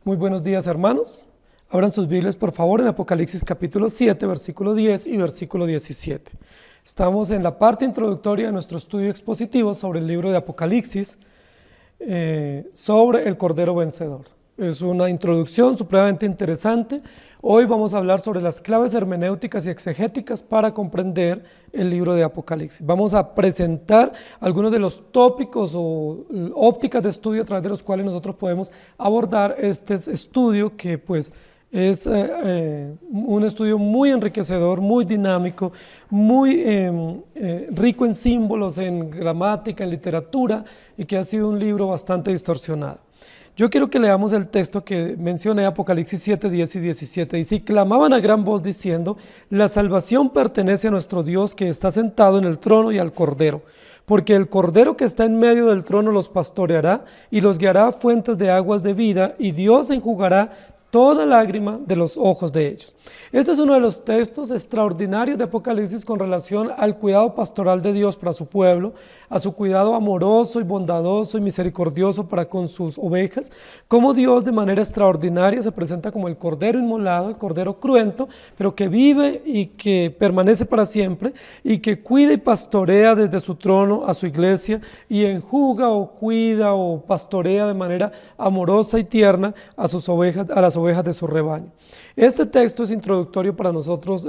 Muy buenos días, hermanos. Abran sus Biblias, por favor, en Apocalipsis capítulo 7, versículo 10 y versículo 17. Estamos en la parte introductoria de nuestro estudio expositivo sobre el libro de Apocalipsis, sobre el Cordero Vencedor. Es una introducción supremamente interesante. Hoy vamos a hablar sobre las claves hermenéuticas y exegéticas para comprender el libro de Apocalipsis. Vamos a presentar algunos de los tópicos o ópticas de estudio a través de los cuales nosotros podemos abordar este estudio que pues es un estudio muy enriquecedor, muy dinámico, muy rico en símbolos, en gramática, en literatura, y que ha sido un libro bastante distorsionado. Yo quiero que leamos el texto que mencioné, Apocalipsis 7, 10 y 17. Dice: y clamaban a gran voz diciendo: la salvación pertenece a nuestro Dios que está sentado en el trono y al Cordero. Porque el Cordero que está en medio del trono los pastoreará y los guiará a fuentes de aguas de vida, y Dios enjugará toda lágrima de los ojos de ellos. Este es uno de los textos extraordinarios de Apocalipsis con relación al cuidado pastoral de Dios para su pueblo, a su cuidado amoroso y bondadoso y misericordioso para con sus ovejas, cómo Dios de manera extraordinaria se presenta como el Cordero inmolado, el Cordero cruento, pero que vive y que permanece para siempre y que cuida y pastorea desde su trono a su iglesia y enjuga o cuida o pastorea de manera amorosa y tierna a sus ovejas, a las ovejas de su rebaño. Este texto es introductorio para nosotros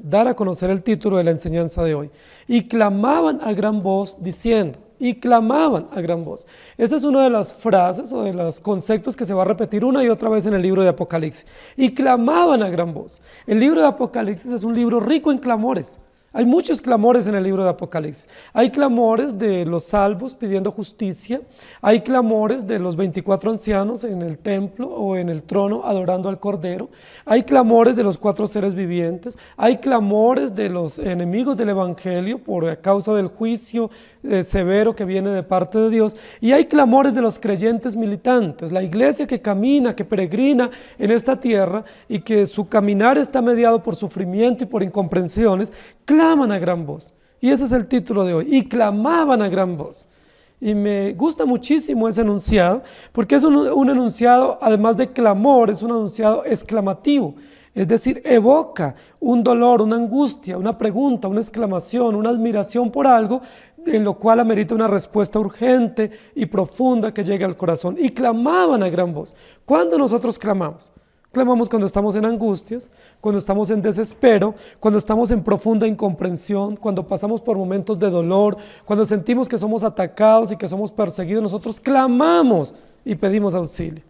dar a conocer el título de la enseñanza de hoy. Y clamaban a gran voz diciendo, y clamaban a gran voz. Esta es una de las frases o de los conceptos que se va a repetir una y otra vez en el libro de Apocalipsis. Y clamaban a gran voz. El libro de Apocalipsis es un libro rico en clamores. Hay muchos clamores en el libro de Apocalipsis. Hay clamores de los salvos pidiendo justicia. Hay clamores de los 24 ancianos en el templo o en el trono adorando al Cordero. Hay clamores de los 4 seres vivientes. Hay clamores de los enemigos del Evangelio por causa del juicio severo que viene de parte de Dios. Y hay clamores de los creyentes militantes, la iglesia que camina, que peregrina en esta tierra y que su caminar está mediado por sufrimiento y por incomprensiones. Claman a gran voz, y ese es el título de hoy, y clamaban a gran voz. Y me gusta muchísimo ese enunciado, porque es un enunciado, además de clamor, es un enunciado exclamativo, es decir, evoca un dolor, una angustia, una pregunta, una exclamación, una admiración por algo, en lo cual amerita una respuesta urgente y profunda que llegue al corazón. Y clamaban a gran voz. ¿Cuándo nosotros clamamos? Clamamos cuando estamos en angustias, cuando estamos en desespero, cuando estamos en profunda incomprensión, cuando pasamos por momentos de dolor, cuando sentimos que somos atacados y que somos perseguidos. Nosotros clamamos y pedimos auxilio.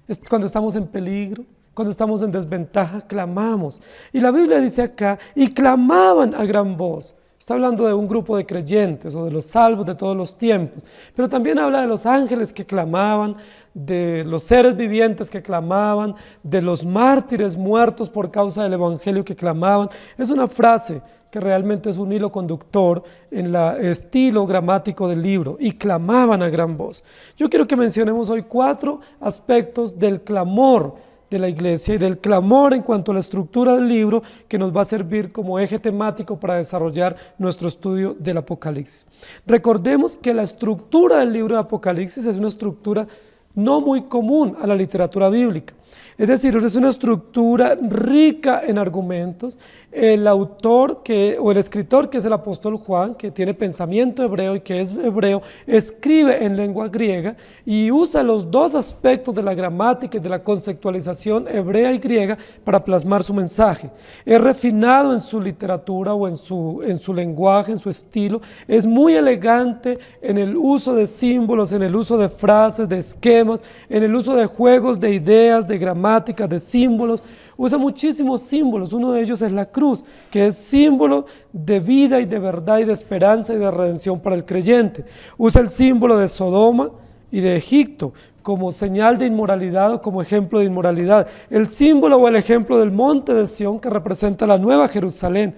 Es cuando estamos en peligro, cuando estamos en desventaja, clamamos. Y la Biblia dice acá, y clamaban a gran voz. Está hablando de un grupo de creyentes o de los salvos de todos los tiempos, pero también habla de los ángeles que clamaban, de los seres vivientes que clamaban, de los mártires muertos por causa del Evangelio que clamaban. Es una frase que realmente es un hilo conductor en el estilo gramático del libro, y clamaban a gran voz. Yo quiero que mencionemos hoy 4 aspectos del clamor de la iglesia y del clamor en cuanto a la estructura del libro que nos va a servir como eje temático para desarrollar nuestro estudio del Apocalipsis. Recordemos que la estructura del libro de Apocalipsis es una estructura no muy común a la literatura bíblica. Es decir, es una estructura rica en argumentos. El autor o el escritor, que es el apóstol Juan, que tiene pensamiento hebreo y que es hebreo, escribe en lengua griega y usa los 2 aspectos de la gramática y de la conceptualización hebrea y griega para plasmar su mensaje. Es refinado en su literatura o en su lenguaje, en su estilo. Es muy elegante en el uso de símbolos, en el uso de frases, de esquemas, en el uso de juegos, de ideas, de gramática, de símbolos. Usa muchísimos símbolos. Uno de ellos es la cruz, que es símbolo de vida y de verdad y de esperanza y de redención para el creyente. Usa el símbolo de Sodoma y de Egipto como señal de inmoralidad o como ejemplo de inmoralidad. El símbolo o el ejemplo del monte de Sión, que representa la nueva Jerusalén.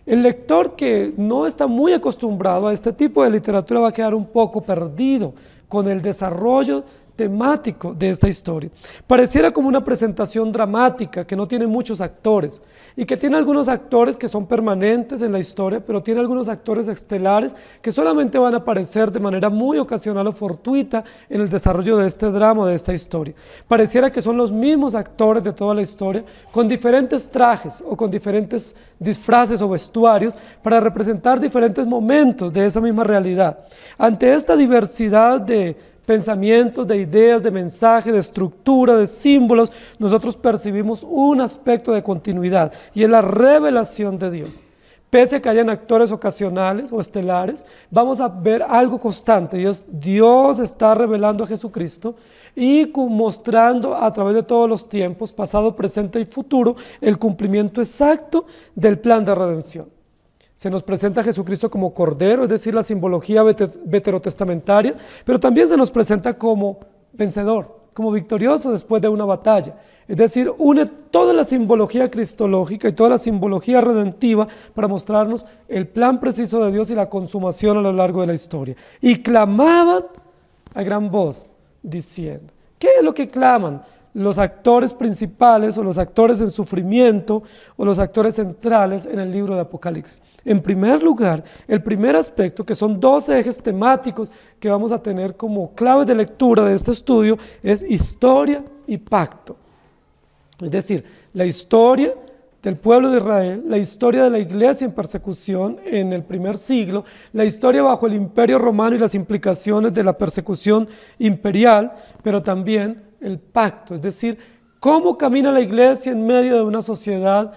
El lector que no está muy acostumbrado a este tipo de literatura va a quedar un poco perdido con el desarrollo temático de esta historia. Pareciera como una presentación dramática que no tiene muchos actores y que tiene algunos actores que son permanentes en la historia, pero tiene algunos actores estelares que solamente van a aparecer de manera muy ocasional o fortuita en el desarrollo de este drama, de esta historia. Pareciera que son los mismos actores de toda la historia, con diferentes trajes o con diferentes disfraces o vestuarios para representar diferentes momentos de esa misma realidad. Ante esta diversidad de pensamientos, de ideas, de mensajes, de estructura, de símbolos, nosotros percibimos un aspecto de continuidad y es la revelación de Dios. Pese a que hayan actores ocasionales o estelares, vamos a ver algo constante y es Dios está revelando a Jesucristo y mostrando a través de todos los tiempos, pasado, presente y futuro, el cumplimiento exacto del plan de redención. Se nos presenta a Jesucristo como Cordero, es decir, la simbología veterotestamentaria, pero también se nos presenta como vencedor, como victorioso después de una batalla. Es decir, une toda la simbología cristológica y toda la simbología redentiva para mostrarnos el plan preciso de Dios y la consumación a lo largo de la historia. Y clamaban a gran voz, diciendo, ¿qué es lo que claman? Los actores principales o los actores en sufrimiento o los actores centrales en el libro de Apocalipsis. En primer lugar, el primer aspecto, que son 12 ejes temáticos que vamos a tener como clave de lectura de este estudio, es historia y pacto. Es decir, la historia del pueblo de Israel, la historia de la iglesia en persecución en el primer siglo, la historia bajo el imperio romano y las implicaciones de la persecución imperial, pero también el pacto, es decir, cómo camina la iglesia en medio de una sociedad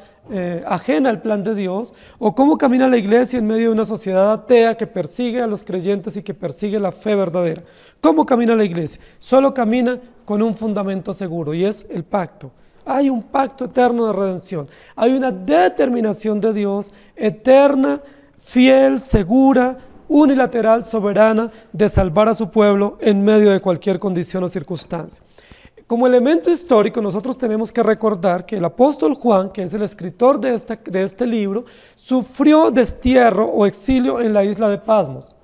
ajena al plan de Dios, o cómo camina la iglesia en medio de una sociedad atea que persigue a los creyentes y que persigue la fe verdadera. ¿Cómo camina la iglesia? Solo camina con un fundamento seguro y es el pacto. Hay un pacto eterno de redención, hay una determinación de Dios eterna, fiel, segura, unilateral, soberana, de salvar a su pueblo en medio de cualquier condición o circunstancia. Como elemento histórico, nosotros tenemos que recordar que el apóstol Juan, que es el escritor de este libro, sufrió destierro o exilio en la isla de Patmos.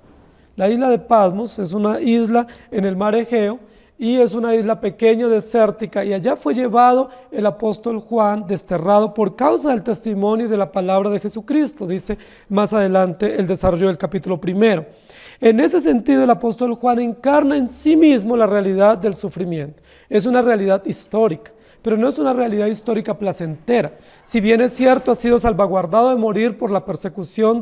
La isla de Patmos es una isla en el mar Egeo y es una isla pequeña, desértica, y allá fue llevado el apóstol Juan desterrado por causa del testimonio y de la palabra de Jesucristo, dice más adelante el desarrollo del capítulo 1. En ese sentido, el apóstol Juan encarna en sí mismo la realidad del sufrimiento. Es una realidad histórica, pero no es una realidad histórica placentera. Si bien es cierto, ha sido salvaguardado de morir por la persecución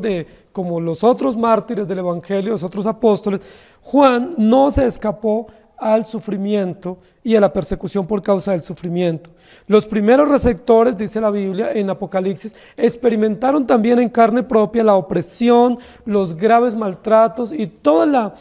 como los otros mártires del Evangelio, los otros apóstoles, Juan no se escapó al sufrimiento y a la persecución por causa del sufrimiento. Los primeros receptores, dice la Biblia en Apocalipsis, experimentaron también en carne propia la opresión, los graves maltratos y toda la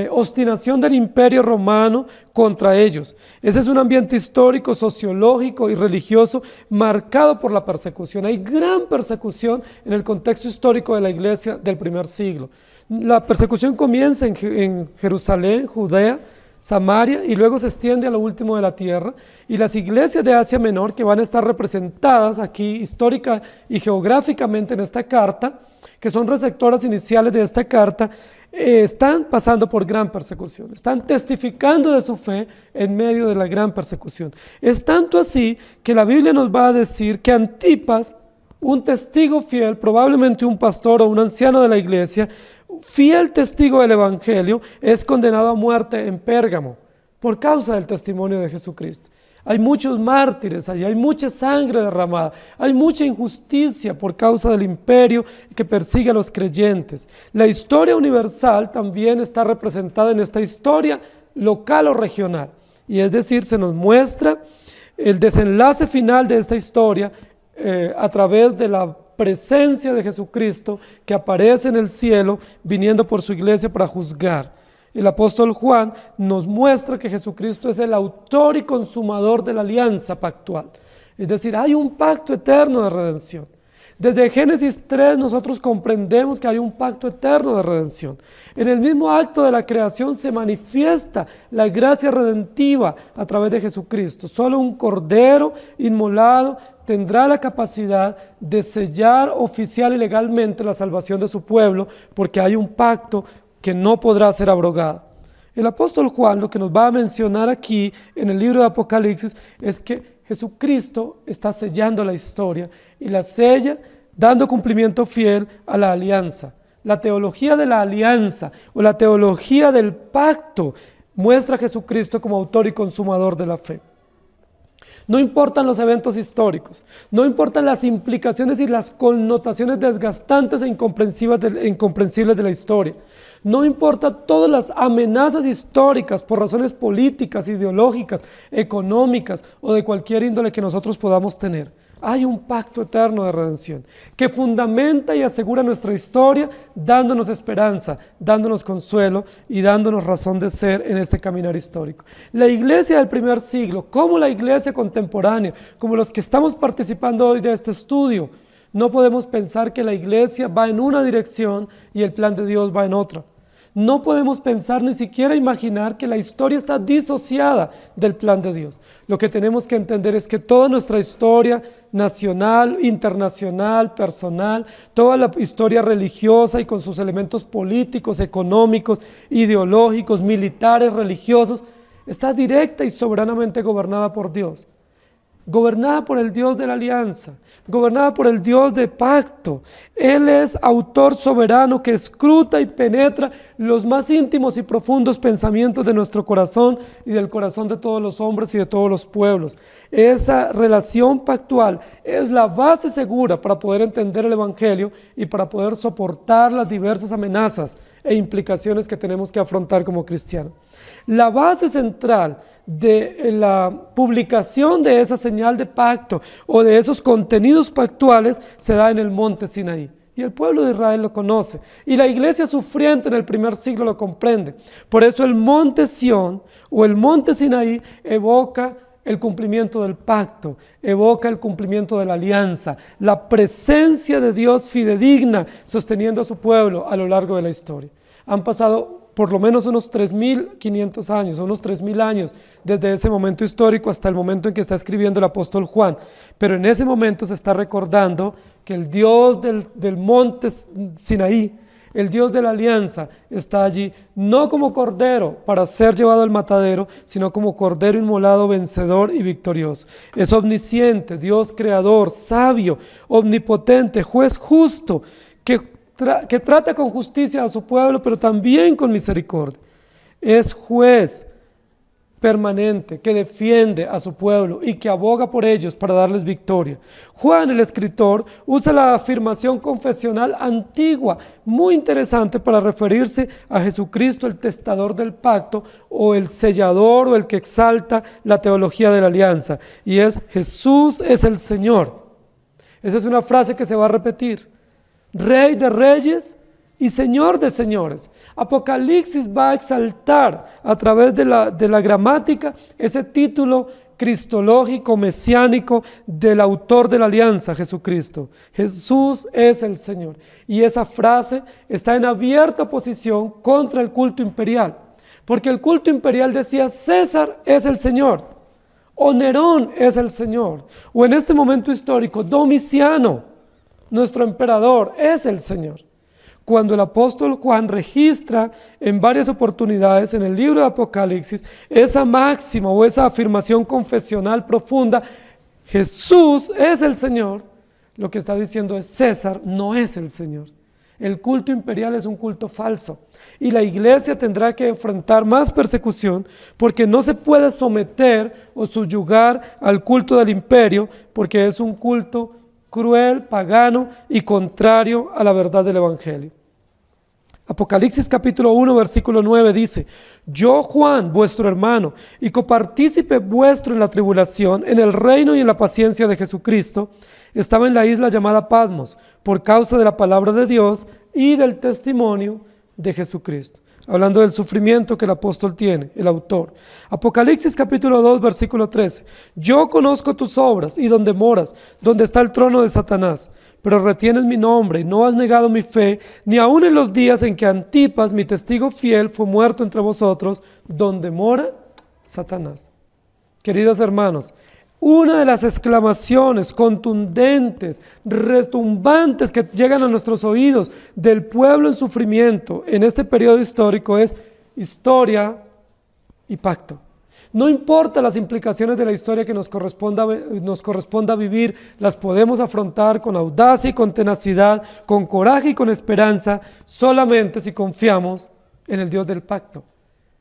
obstinación del imperio romano contra ellos. Ese es un ambiente histórico, sociológico y religioso marcado por la persecución. Hay gran persecución en el contexto histórico de la iglesia del primer siglo. La persecución comienza en Jerusalén, Judea, Samaria, y luego se extiende a lo último de la tierra, y las iglesias de Asia Menor, que van a estar representadas aquí histórica y geográficamente en esta carta, que son receptoras iniciales de esta carta, están pasando por gran persecución, están testificando de su fe en medio de la gran persecución. Es tanto así que la Biblia nos va a decir que Antipas, un testigo fiel, probablemente un pastor o un anciano de la iglesia, fiel testigo del Evangelio, es condenado a muerte en Pérgamo por causa del testimonio de Jesucristo. Hay muchos mártires allí, hay mucha sangre derramada, hay mucha injusticia por causa del imperio que persigue a los creyentes. La historia universal también está representada en esta historia local o regional, y es decir, se nos muestra el desenlace final de esta historia a través de la presencia de Jesucristo que aparece en el cielo viniendo por su iglesia para juzgar. El apóstol Juan nos muestra que Jesucristo es el autor y consumador de la alianza pactual. Es decir, hay un pacto eterno de redención. Desde Génesis 3 nosotros comprendemos que hay un pacto eterno de redención. En el mismo acto de la creación se manifiesta la gracia redentiva a través de Jesucristo. Solo un cordero inmolado tendrá la capacidad de sellar oficial y legalmente la salvación de su pueblo, porque hay un pacto que no podrá ser abrogado. El apóstol Juan lo que nos va a mencionar aquí en el libro de Apocalipsis es que Jesucristo está sellando la historia y la sella dando cumplimiento fiel a la alianza. La teología de la alianza o la teología del pacto muestra a Jesucristo como autor y consumador de la fe. No importan los eventos históricos, no importan las implicaciones y las connotaciones desgastantes e incomprensibles de la historia. No importa todas las amenazas históricas por razones políticas, ideológicas, económicas o de cualquier índole que nosotros podamos tener. Hay un pacto eterno de redención que fundamenta y asegura nuestra historia, dándonos esperanza, dándonos consuelo y dándonos razón de ser en este caminar histórico. La iglesia del primer siglo, como la iglesia contemporánea, como los que estamos participando hoy de este estudio, no podemos pensar que la iglesia va en una dirección y el plan de Dios va en otra. No podemos pensar ni siquiera imaginar que la historia está disociada del plan de Dios. Lo que tenemos que entender es que toda nuestra historia nacional, internacional, personal, toda la historia religiosa y con sus elementos políticos, económicos, ideológicos, militares, religiosos, está directa y soberanamente gobernada por Dios. Gobernada por el Dios de la alianza, gobernada por el Dios de pacto. Él es autor soberano que escruta y penetra los más íntimos y profundos pensamientos de nuestro corazón y del corazón de todos los hombres y de todos los pueblos. Esa relación pactual es la base segura para poder entender el Evangelio y para poder soportar las diversas amenazas e implicaciones que tenemos que afrontar como cristianos. La base central de la publicación de esa señal de pacto o de esos contenidos pactuales se da en el monte Sinaí. Y el pueblo de Israel lo conoce. Y la iglesia sufriente en el primer siglo lo comprende. Por eso el monte Sión o el monte Sinaí evoca el cumplimiento del pacto, evoca el cumplimiento de la alianza, la presencia de Dios fidedigna sosteniendo a su pueblo a lo largo de la historia. Han pasado por lo menos unos 3.500 años, unos 3.000 años desde ese momento histórico hasta el momento en que está escribiendo el apóstol Juan. Pero en ese momento se está recordando que el Dios del monte Sinaí, el Dios de la alianza, está allí, no como cordero para ser llevado al matadero, sino como cordero inmolado, vencedor y victorioso. Es omnisciente, Dios creador, sabio, omnipotente, juez justo, que trata con justicia a su pueblo, pero también con misericordia. Es juez permanente que defiende a su pueblo y que aboga por ellos para darles victoria. Juan, el escritor, usa la afirmación confesional antigua, muy interesante para referirse a Jesucristo, el testador del pacto, o el sellador o el que exalta la teología de la alianza, y es: Jesús es el Señor. Esa es una frase que se va a repetir. Rey de reyes y Señor de señores. Apocalipsis va a exaltar a través de la gramática ese título cristológico, mesiánico del autor de la alianza, Jesucristo. Jesús es el Señor. Y esa frase está en abierta oposición contra el culto imperial, porque el culto imperial decía: César es el Señor, o Nerón es el Señor, o en este momento histórico, Domiciano, nuestro emperador, es el Señor. Cuando el apóstol Juan registra en varias oportunidades en el libro de Apocalipsis esa máxima o esa afirmación confesional profunda: Jesús es el Señor, lo que está diciendo es: César no es el Señor. El culto imperial es un culto falso y la iglesia tendrá que enfrentar más persecución, porque no se puede someter o subyugar al culto del imperio, porque es un culto cruel, pagano y contrario a la verdad del Evangelio. Apocalipsis capítulo 1 versículo 9 dice: Yo, Juan, vuestro hermano y copartícipe vuestro en la tribulación, en el reino y en la paciencia de Jesucristo, estaba en la isla llamada Patmos por causa de la palabra de Dios y del testimonio de Jesucristo. Hablando del sufrimiento que el apóstol tiene, el autor. Apocalipsis capítulo 2 versículo 13: Yo conozco tus obras y donde moras, donde está el trono de Satanás, pero retienes mi nombre y no has negado mi fe, ni aun en los días en que Antipas, mi testigo fiel, fue muerto entre vosotros, donde mora Satanás. Queridos hermanos, una de las exclamaciones contundentes, retumbantes que llegan a nuestros oídos del pueblo en sufrimiento en este periodo histórico es: historia y pacto. No importa las implicaciones de la historia que nos corresponda vivir, las podemos afrontar con audacia y con tenacidad, con coraje y con esperanza, solamente si confiamos en el Dios del pacto,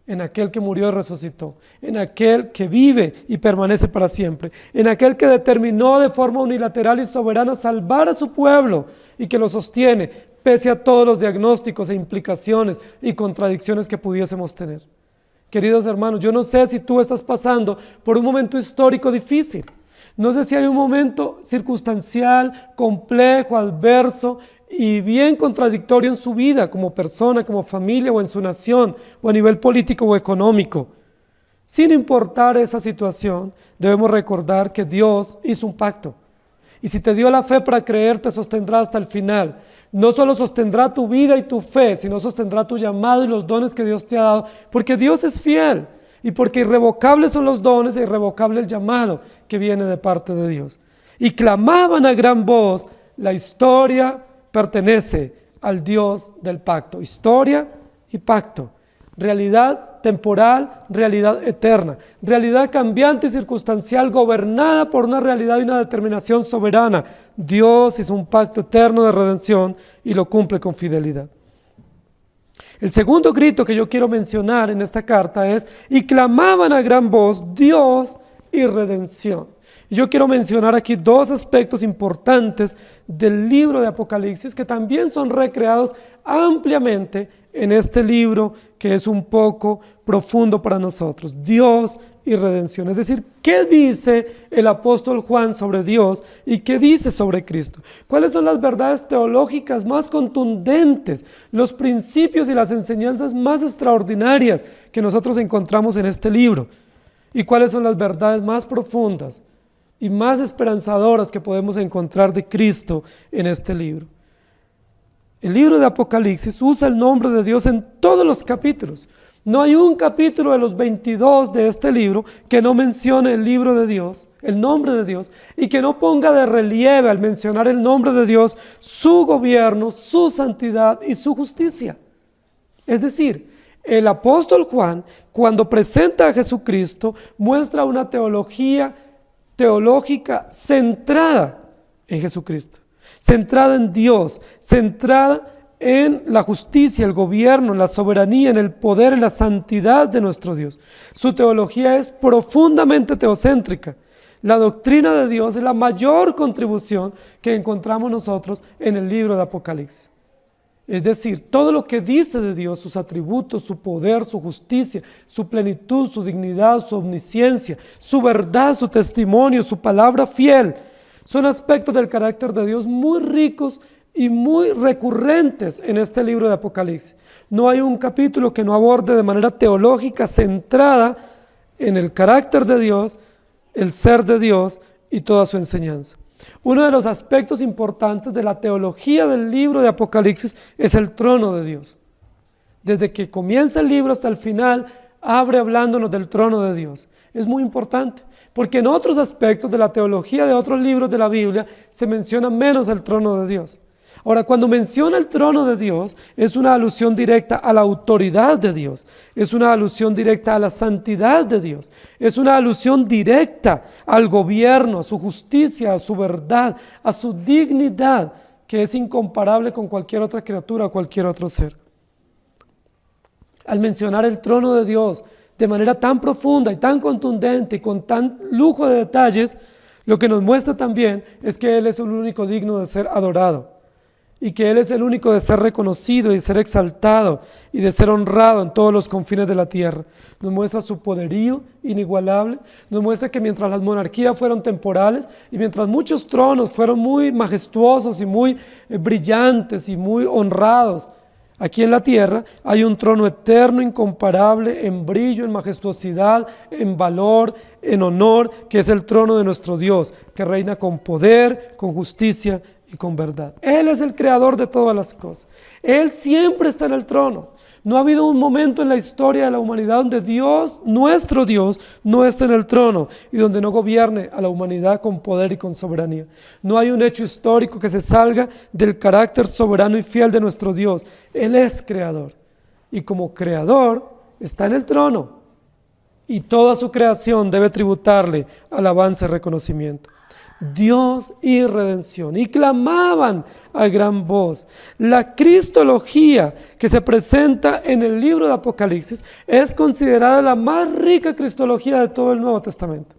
en aquel que murió y resucitó, en aquel que vive y permanece para siempre, en aquel que determinó de forma unilateral y soberana salvar a su pueblo y que lo sostiene, pese a todos los diagnósticos e implicaciones y contradicciones que pudiésemos tener. Queridos hermanos, yo no sé si tú estás pasando por un momento histórico difícil. No sé si hay un momento circunstancial, complejo, adverso y bien contradictorio en su vida como persona, como familia o en su nación o a nivel político o económico. Sin importar esa situación, debemos recordar que Dios hizo un pacto. Y si te dio la fe para creer, te sostendrá hasta el final. No solo sostendrá tu vida y tu fe, sino sostendrá tu llamado y los dones que Dios te ha dado, porque Dios es fiel y porque irrevocables son los dones e irrevocable el llamado que viene de parte de Dios. Y clamaban a gran voz, la historia pertenece al Dios del pacto. Historia y pacto. Realidad temporal, realidad eterna, realidad cambiante y circunstancial gobernada por una realidad y una determinación soberana. Dios hizo un pacto eterno de redención y lo cumple con fidelidad. El segundo grito que yo quiero mencionar en esta carta es: y clamaban a gran voz, Dios y redención. Y yo quiero mencionar aquí dos aspectos importantes del libro de Apocalipsis que también son recreados ampliamente en este libro que es un poco profundo para nosotros. Dios y redención. Es decir, ¿qué dice el apóstol Juan sobre Dios y qué dice sobre Cristo? ¿Cuáles son las verdades teológicas más contundentes, los principios y las enseñanzas más extraordinarias que nosotros encontramos en este libro? ¿Y cuáles son las verdades más profundas y más esperanzadoras que podemos encontrar de Cristo en este libro? El libro de Apocalipsis usa el nombre de Dios en todos los capítulos. No hay un capítulo de los 22 de este libro que no mencione el libro de Dios, el nombre de Dios, y que no ponga de relieve al mencionar el nombre de Dios su gobierno, su santidad y su justicia. Es decir, el apóstol Juan, cuando presenta a Jesucristo, muestra una teológica centrada en Jesucristo, centrada en Dios, centrada en la justicia, el gobierno, la soberanía, en el poder, en la santidad de nuestro Dios. Su teología es profundamente teocéntrica. La doctrina de Dios es la mayor contribución que encontramos nosotros en el libro de Apocalipsis. Es decir, todo lo que dice de Dios, sus atributos, su poder, su justicia, su plenitud, su dignidad, su omnisciencia, su verdad, su testimonio, su palabra fiel, son aspectos del carácter de Dios muy ricos y muy recurrentes en este libro de Apocalipsis. No hay un capítulo que no aborde de manera teológica centrada en el carácter de Dios, el ser de Dios y toda su enseñanza. Uno de los aspectos importantes de la teología del libro de Apocalipsis es el trono de Dios. Desde que comienza el libro hasta el final, abre hablándonos del trono de Dios. Es muy importante, porque en otros aspectos de la teología de otros libros de la Biblia se menciona menos el trono de Dios. Ahora, cuando menciona el trono de Dios, es una alusión directa a la autoridad de Dios, es una alusión directa a la santidad de Dios, es una alusión directa al gobierno, a su justicia, a su verdad, a su dignidad, que es incomparable con cualquier otra criatura o cualquier otro ser. Al mencionar el trono de Dios de manera tan profunda y tan contundente y con tan lujo de detalles, lo que nos muestra también es que Él es el único digno de ser adorado. Y que Él es el único de ser reconocido y de ser exaltado y de ser honrado en todos los confines de la tierra. Nos muestra su poderío inigualable, nos muestra que mientras las monarquías fueron temporales y mientras muchos tronos fueron muy majestuosos y muy brillantes y muy honrados, aquí en la tierra hay un trono eterno, incomparable, en brillo, en majestuosidad, en valor, en honor, que es el trono de nuestro Dios, que reina con poder, con justicia y con verdad. Él es el creador de todas las cosas. Él siempre está en el trono. No ha habido un momento en la historia de la humanidad donde Dios, nuestro Dios, no esté en el trono y donde no gobierne a la humanidad con poder y con soberanía. No hay un hecho histórico que se salga del carácter soberano y fiel de nuestro Dios. Él es creador. Y como creador, está en el trono y toda su creación debe tributarle alabanza y reconocimiento. Dios y redención, y clamaban a gran voz. La cristología que se presenta en el libro de Apocalipsis es considerada la más rica cristología de todo el Nuevo Testamento.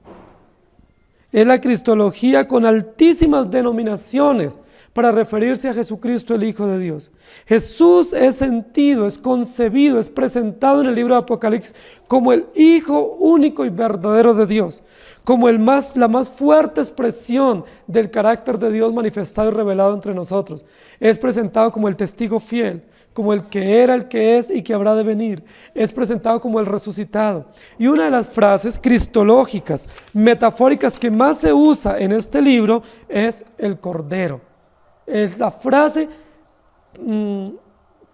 Es la cristología con altísimas denominaciones para referirse a Jesucristo, el Hijo de Dios. Jesús es sentido, es concebido, es presentado en el libro de Apocalipsis como el Hijo único y verdadero de Dios, como la más fuerte expresión del carácter de Dios manifestado y revelado entre nosotros. Es presentado como el testigo fiel, como el que era, el que es y que habrá de venir. Es presentado como el resucitado. Y una de las frases cristológicas, metafóricas que más se usa en este libro es el Cordero. Es la frase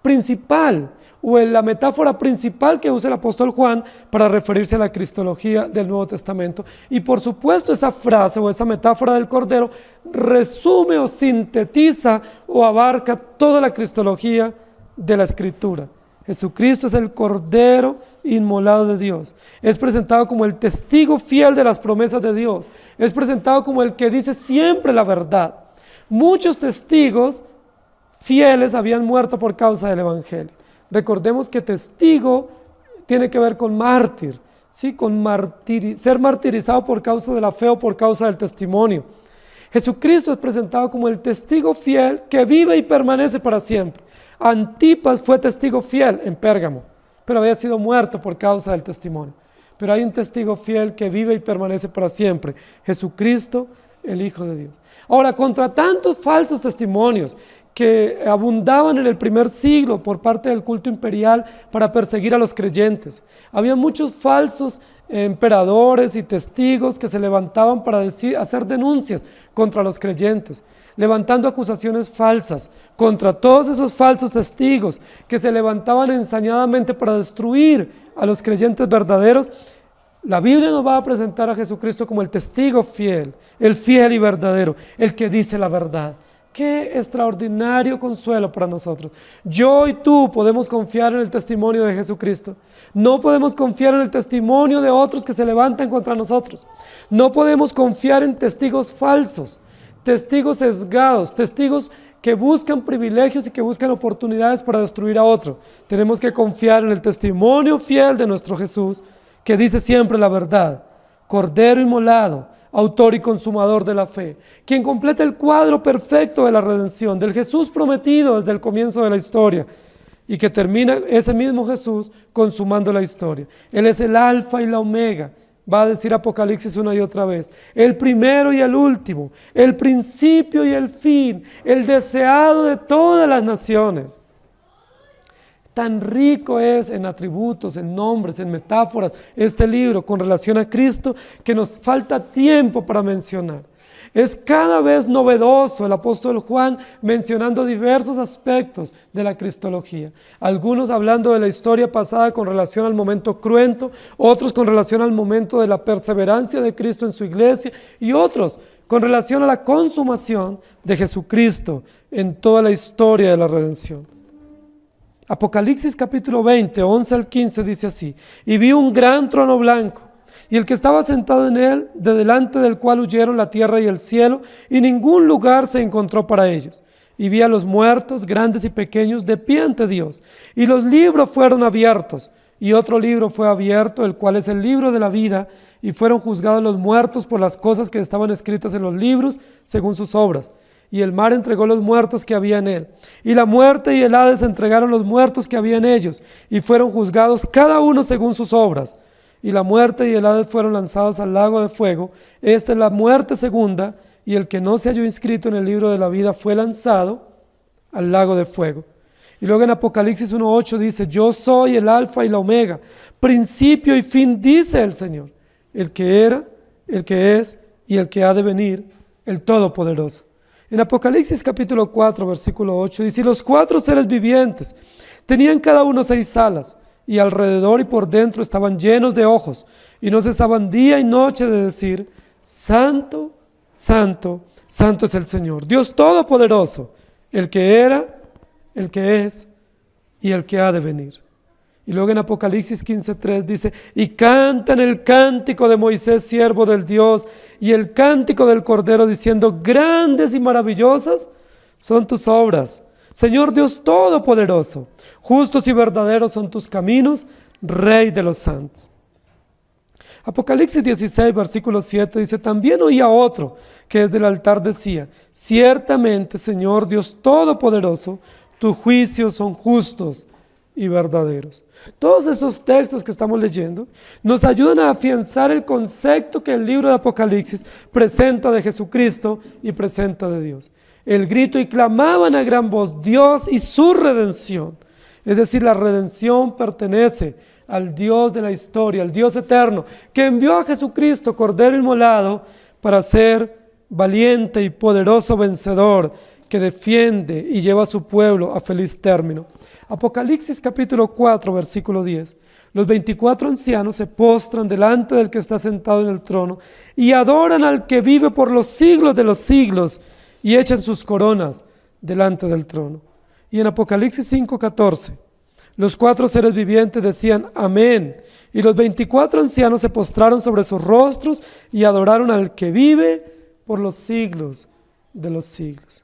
principal o la metáfora principal que usa el apóstol Juan para referirse a la cristología del Nuevo Testamento. Y por supuesto esa frase o esa metáfora del Cordero resume o sintetiza o abarca toda la cristología de la Escritura. Jesucristo es el Cordero inmolado de Dios. Es presentado como el testigo fiel de las promesas de Dios. Es presentado como el que dice siempre la verdad. Muchos testigos fieles habían muerto por causa del Evangelio. Recordemos que testigo tiene que ver con mártir, ¿sí? Con ser martirizado por causa de la fe o por causa del testimonio. Jesucristo es presentado como el testigo fiel que vive y permanece para siempre. Antipas fue testigo fiel en Pérgamo, pero había sido muerto por causa del testimonio. Pero hay un testigo fiel que vive y permanece para siempre, Jesucristo, el Hijo de Dios. Ahora, contra tantos falsos testimonios que abundaban en el primer siglo por parte del culto imperial para perseguir a los creyentes, había muchos falsos emperadores y testigos que se levantaban para hacer denuncias contra los creyentes, levantando acusaciones falsas contra todos esos falsos testigos que se levantaban ensañadamente para destruir a los creyentes verdaderos. La Biblia nos va a presentar a Jesucristo como el testigo fiel, el fiel y verdadero, el que dice la verdad. Qué extraordinario consuelo para nosotros. Yo y tú podemos confiar en el testimonio de Jesucristo. No podemos confiar en el testimonio de otros que se levantan contra nosotros. No podemos confiar en testigos falsos, testigos sesgados, testigos que buscan privilegios y que buscan oportunidades para destruir a otro. Tenemos que confiar en el testimonio fiel de nuestro Jesús, que dice siempre la verdad, Cordero inmolado, autor y consumador de la fe, quien completa el cuadro perfecto de la redención, del Jesús prometido desde el comienzo de la historia, y que termina ese mismo Jesús consumando la historia. Él es el alfa y la omega, va a decir Apocalipsis una y otra vez, el primero y el último, el principio y el fin, el deseado de todas las naciones. Tan rico es en atributos, en nombres, en metáforas este libro con relación a Cristo que nos falta tiempo para mencionar. Es cada vez novedoso el apóstol Juan mencionando diversos aspectos de la cristología. Algunos hablando de la historia pasada con relación al momento cruento, otros con relación al momento de la perseverancia de Cristo en su iglesia y otros con relación a la consumación de Jesucristo en toda la historia de la redención. Apocalipsis capítulo 20, 11 al 15 dice así: y vi un gran trono blanco, y el que estaba sentado en él, de delante del cual huyeron la tierra y el cielo, y ningún lugar se encontró para ellos. Y vi a los muertos, grandes y pequeños, de pie ante Dios, y los libros fueron abiertos, y otro libro fue abierto, el cual es el libro de la vida, y fueron juzgados los muertos por las cosas que estaban escritas en los libros, según sus obras. Y el mar entregó los muertos que había en él, y la muerte y el Hades entregaron los muertos que había en ellos, y fueron juzgados cada uno según sus obras. Y la muerte y el Hades fueron lanzados al lago de fuego. Esta es la muerte segunda, y el que no se halló inscrito en el libro de la vida fue lanzado al lago de fuego. Y luego en Apocalipsis 1:8 dice: yo soy el alfa y la omega, principio y fin, dice el Señor, el que era, el que es y el que ha de venir, el Todopoderoso. En Apocalipsis capítulo 4, versículo 8 dice: y los 4 seres vivientes tenían cada uno 6 alas, y alrededor y por dentro estaban llenos de ojos, y no cesaban día y noche de decir: Santo, Santo, Santo es el Señor, Dios Todopoderoso, el que era, el que es y el que ha de venir. Y luego en Apocalipsis 15:3 dice, y cantan el cántico de Moisés, siervo del Dios, y el cántico del Cordero, diciendo, grandes y maravillosas son tus obras, Señor Dios Todopoderoso, justos y verdaderos son tus caminos, Rey de los santos. Apocalipsis 16, versículo 7 dice, también oía otro que desde el altar decía, ciertamente, Señor Dios Todopoderoso, tus juicios son justos y verdaderos. Todos estos textos que estamos leyendo nos ayudan a afianzar el concepto que el libro de Apocalipsis presenta de Jesucristo y presenta de Dios. El grito y clamaban a gran voz, Dios y su redención. Es decir, la redención pertenece al Dios de la historia, al Dios eterno, que envió a Jesucristo, Cordero inmolado, para ser valiente y poderoso vencedor, que defiende y lleva a su pueblo a feliz término. Apocalipsis capítulo 4, versículo 10. Los 24 ancianos se postran delante del que está sentado en el trono y adoran al que vive por los siglos de los siglos y echan sus coronas delante del trono. Y en Apocalipsis 5:14, los 4 seres vivientes decían amén, y los 24 ancianos se postraron sobre sus rostros y adoraron al que vive por los siglos de los siglos.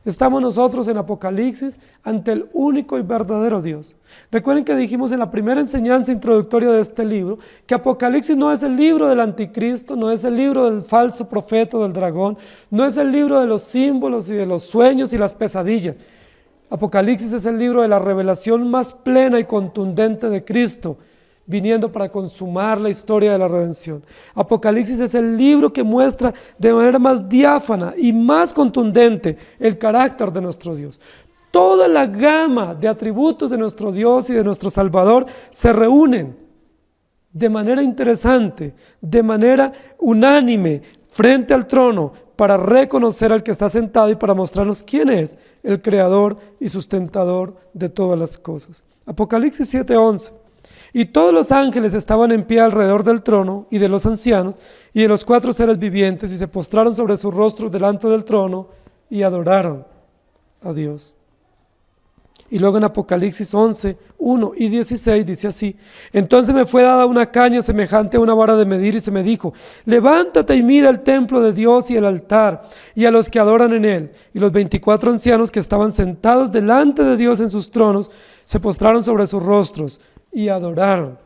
Estamos nosotros en Apocalipsis ante el único y verdadero Dios. Recuerden que dijimos en la primera enseñanza introductoria de este libro que Apocalipsis no es el libro del anticristo, no es el libro del falso profeta o del dragón, no es el libro de los símbolos y de los sueños y las pesadillas. Apocalipsis es el libro de la revelación más plena y contundente de Cristo, viniendo para consumar la historia de la redención. Apocalipsis es el libro que muestra de manera más diáfana y más contundente el carácter de nuestro Dios. Toda la gama de atributos de nuestro Dios y de nuestro Salvador se reúnen de manera interesante, de manera unánime, frente al trono, para reconocer al que está sentado y para mostrarnos quién es el creador y sustentador de todas las cosas. Apocalipsis 7:11. Y todos los ángeles estaban en pie alrededor del trono y de los ancianos y de los 4 seres vivientes y se postraron sobre sus rostros delante del trono y adoraron a Dios. Y luego en Apocalipsis 11, 1 y 16 dice así, entonces me fue dada una caña semejante a una vara de medir y se me dijo, levántate y mira el templo de Dios y el altar y a los que adoran en él. Y los 24 ancianos que estaban sentados delante de Dios en sus tronos se postraron sobre sus rostros y adoraron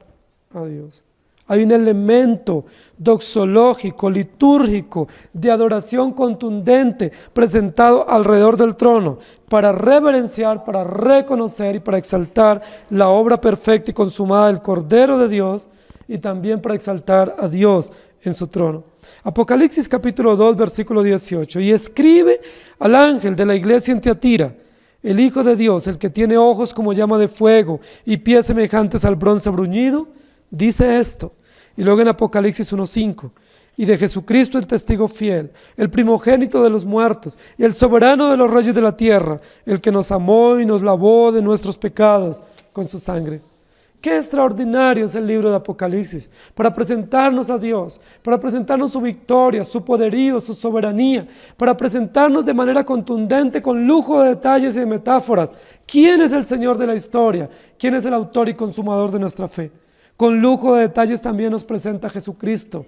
a Dios. Hay un elemento doxológico, litúrgico, de adoración contundente presentado alrededor del trono para reverenciar, para reconocer y para exaltar la obra perfecta y consumada del Cordero de Dios y también para exaltar a Dios en su trono. Apocalipsis capítulo 2, versículo 18. Y escribe al ángel de la iglesia en Tiatira, el Hijo de Dios, el que tiene ojos como llama de fuego y pies semejantes al bronce bruñido, dice esto. Y luego en Apocalipsis 1:5, y de Jesucristo el testigo fiel, el primogénito de los muertos y el soberano de los reyes de la tierra, el que nos amó y nos lavó de nuestros pecados con su sangre. Qué extraordinario es el libro de Apocalipsis para presentarnos a Dios, para presentarnos su victoria, su poderío, su soberanía, para presentarnos de manera contundente con lujo de detalles y de metáforas. ¿Quién es el Señor de la historia? ¿Quién es el autor y consumador de nuestra fe? Con lujo de detalles también nos presenta a Jesucristo,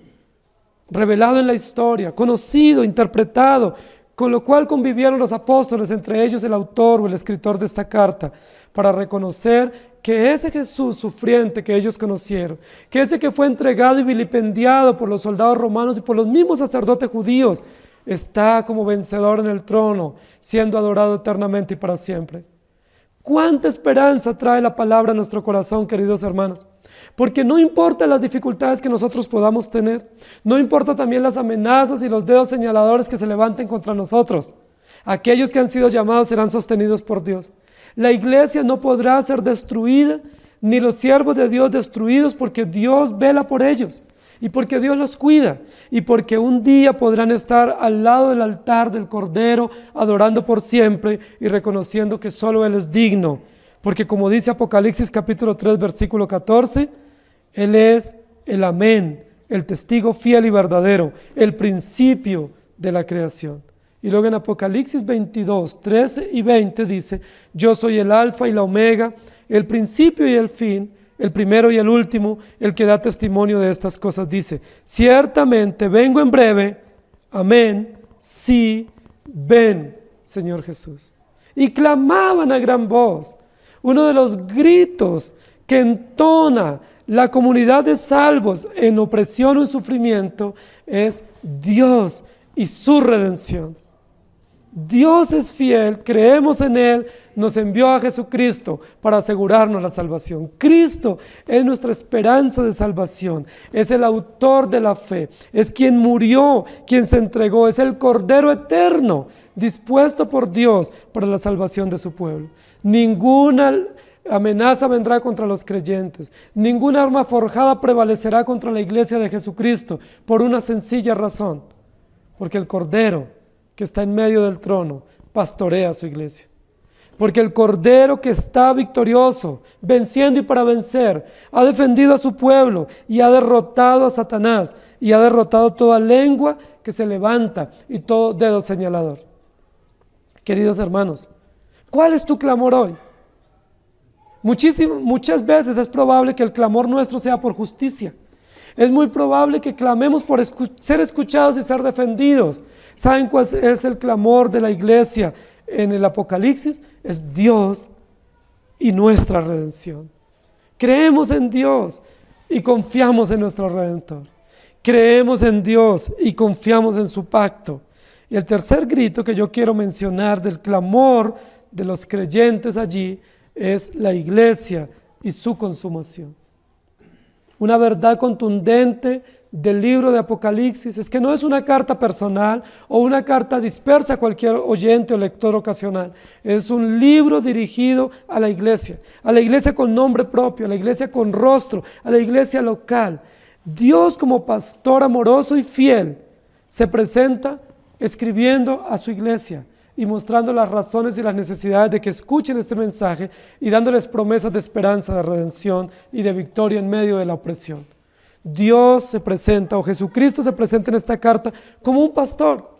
revelado en la historia, conocido, interpretado, con lo cual convivieron los apóstoles, entre ellos el autor o el escritor de esta carta, para reconocer que ese Jesús sufriente que ellos conocieron, que ese que fue entregado y vilipendiado por los soldados romanos y por los mismos sacerdotes judíos, está como vencedor en el trono, siendo adorado eternamente y para siempre. ¿Cuánta esperanza trae la palabra a nuestro corazón, queridos hermanos? Porque no importa las dificultades que nosotros podamos tener, no importa también las amenazas y los dedos señaladores que se levanten contra nosotros. Aquellos que han sido llamados serán sostenidos por Dios. La iglesia no podrá ser destruida, ni los siervos de Dios destruidos, porque Dios vela por ellos, y porque Dios los cuida, y porque un día podrán estar al lado del altar del Cordero, adorando por siempre y reconociendo que solo Él es digno. Porque como dice Apocalipsis capítulo 3, versículo 14, Él es el amén, el testigo fiel y verdadero, el principio de la creación. Y luego en Apocalipsis 22, 13 y 20 dice, yo soy el alfa y la omega, el principio y el fin, el primero y el último, el que da testimonio de estas cosas, dice: ciertamente vengo en breve, amén, sí, ven, Señor Jesús. Y clamaban a gran voz. Uno de los gritos que entona la comunidad de salvos en opresión o en sufrimiento es Dios y su redención. Dios es fiel, creemos en Él, nos envió a Jesucristo para asegurarnos la salvación. Cristo es nuestra esperanza de salvación, es el autor de la fe, es quien murió, quien se entregó, es el Cordero eterno, dispuesto por Dios para la salvación de su pueblo. Ninguna amenaza vendrá contra los creyentes, ninguna arma forjada prevalecerá contra la iglesia de Jesucristo, por una sencilla razón, porque el Cordero que está en medio del trono pastorea a su iglesia. Porque el Cordero que está victorioso, venciendo y para vencer, ha defendido a su pueblo y ha derrotado a Satanás y ha derrotado toda lengua que se levanta y todo dedo señalador. Queridos hermanos, ¿cuál es tu clamor hoy? Muchas veces es probable que el clamor nuestro sea por justicia. Es muy probable que clamemos por ser escuchados y ser defendidos. ¿Saben cuál es el clamor de la iglesia en el Apocalipsis? Es Dios y nuestra redención. Creemos en Dios y confiamos en nuestro Redentor. Creemos en Dios y confiamos en su pacto. Y el tercer grito que yo quiero mencionar del clamor de los creyentes allí es la iglesia y su consumación. Una verdad contundente del libro de Apocalipsis es que no es una carta personal o una carta dispersa a cualquier oyente o lector ocasional. Es un libro dirigido a la iglesia con nombre propio, a la iglesia con rostro, a la iglesia local. Dios, como pastor amoroso y fiel, se presenta escribiendo a su iglesia y mostrando las razones y las necesidades de que escuchen este mensaje y dándoles promesas de esperanza, de redención y de victoria en medio de la opresión. Dios se presenta, o Jesucristo se presenta en esta carta como un pastor.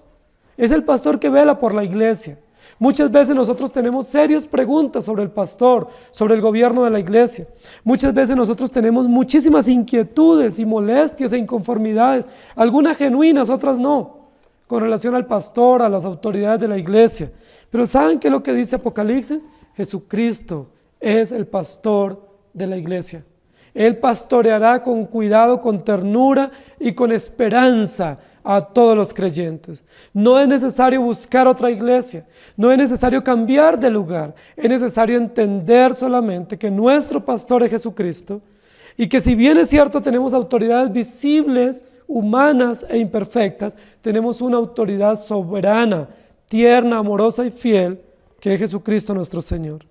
Es el pastor que vela por la iglesia. Muchas veces nosotros tenemos serias preguntas sobre el pastor, sobre el gobierno de la iglesia. Muchas veces nosotros tenemos muchísimas inquietudes y molestias e inconformidades, algunas genuinas, otras no, con relación al pastor, a las autoridades de la iglesia. Pero ¿saben qué es lo que dice Apocalipsis? Jesucristo es el pastor de la iglesia. Él pastoreará con cuidado, con ternura y con esperanza a todos los creyentes. No es necesario buscar otra iglesia, no es necesario cambiar de lugar, es necesario entender solamente que nuestro pastor es Jesucristo y que si bien es cierto tenemos autoridades visibles, humanas e imperfectas, tenemos una autoridad soberana, tierna, amorosa y fiel, que es Jesucristo nuestro Señor.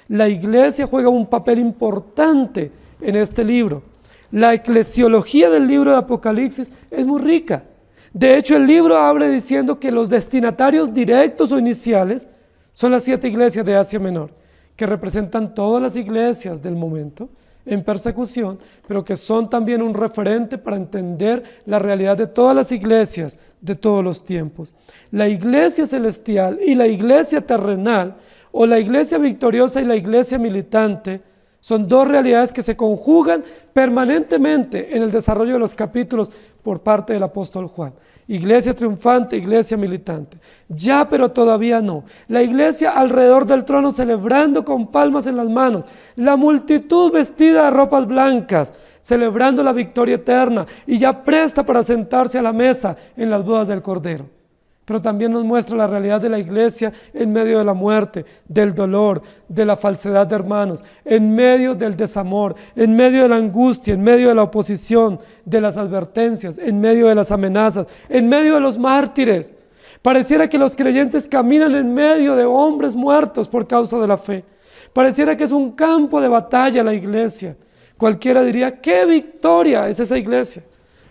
La iglesia juega un papel importante en este libro. La eclesiología del libro de Apocalipsis es muy rica. De hecho, el libro habla diciendo que los destinatarios directos o iniciales son las 7 iglesias de Asia Menor, que representan todas las iglesias del momento en persecución, pero que son también un referente para entender la realidad de todas las iglesias de todos los tiempos. La iglesia celestial y la iglesia terrenal, o la iglesia victoriosa y la iglesia militante, son dos realidades que se conjugan permanentemente en el desarrollo de los capítulos por parte del apóstol Juan. Iglesia triunfante, iglesia militante. Ya, pero todavía no. La iglesia alrededor del trono celebrando con palmas en las manos. La multitud vestida de ropas blancas, celebrando la victoria eterna y ya presta para sentarse a la mesa en las bodas del Cordero. Pero también nos muestra la realidad de la iglesia en medio de la muerte, del dolor, de la falsedad de hermanos, en medio del desamor, en medio de la angustia, en medio de la oposición, de las advertencias, en medio de las amenazas, en medio de los mártires. Pareciera que los creyentes caminan en medio de hombres muertos por causa de la fe. Pareciera que es un campo de batalla la iglesia. Cualquiera diría, ¿qué victoria es esa iglesia?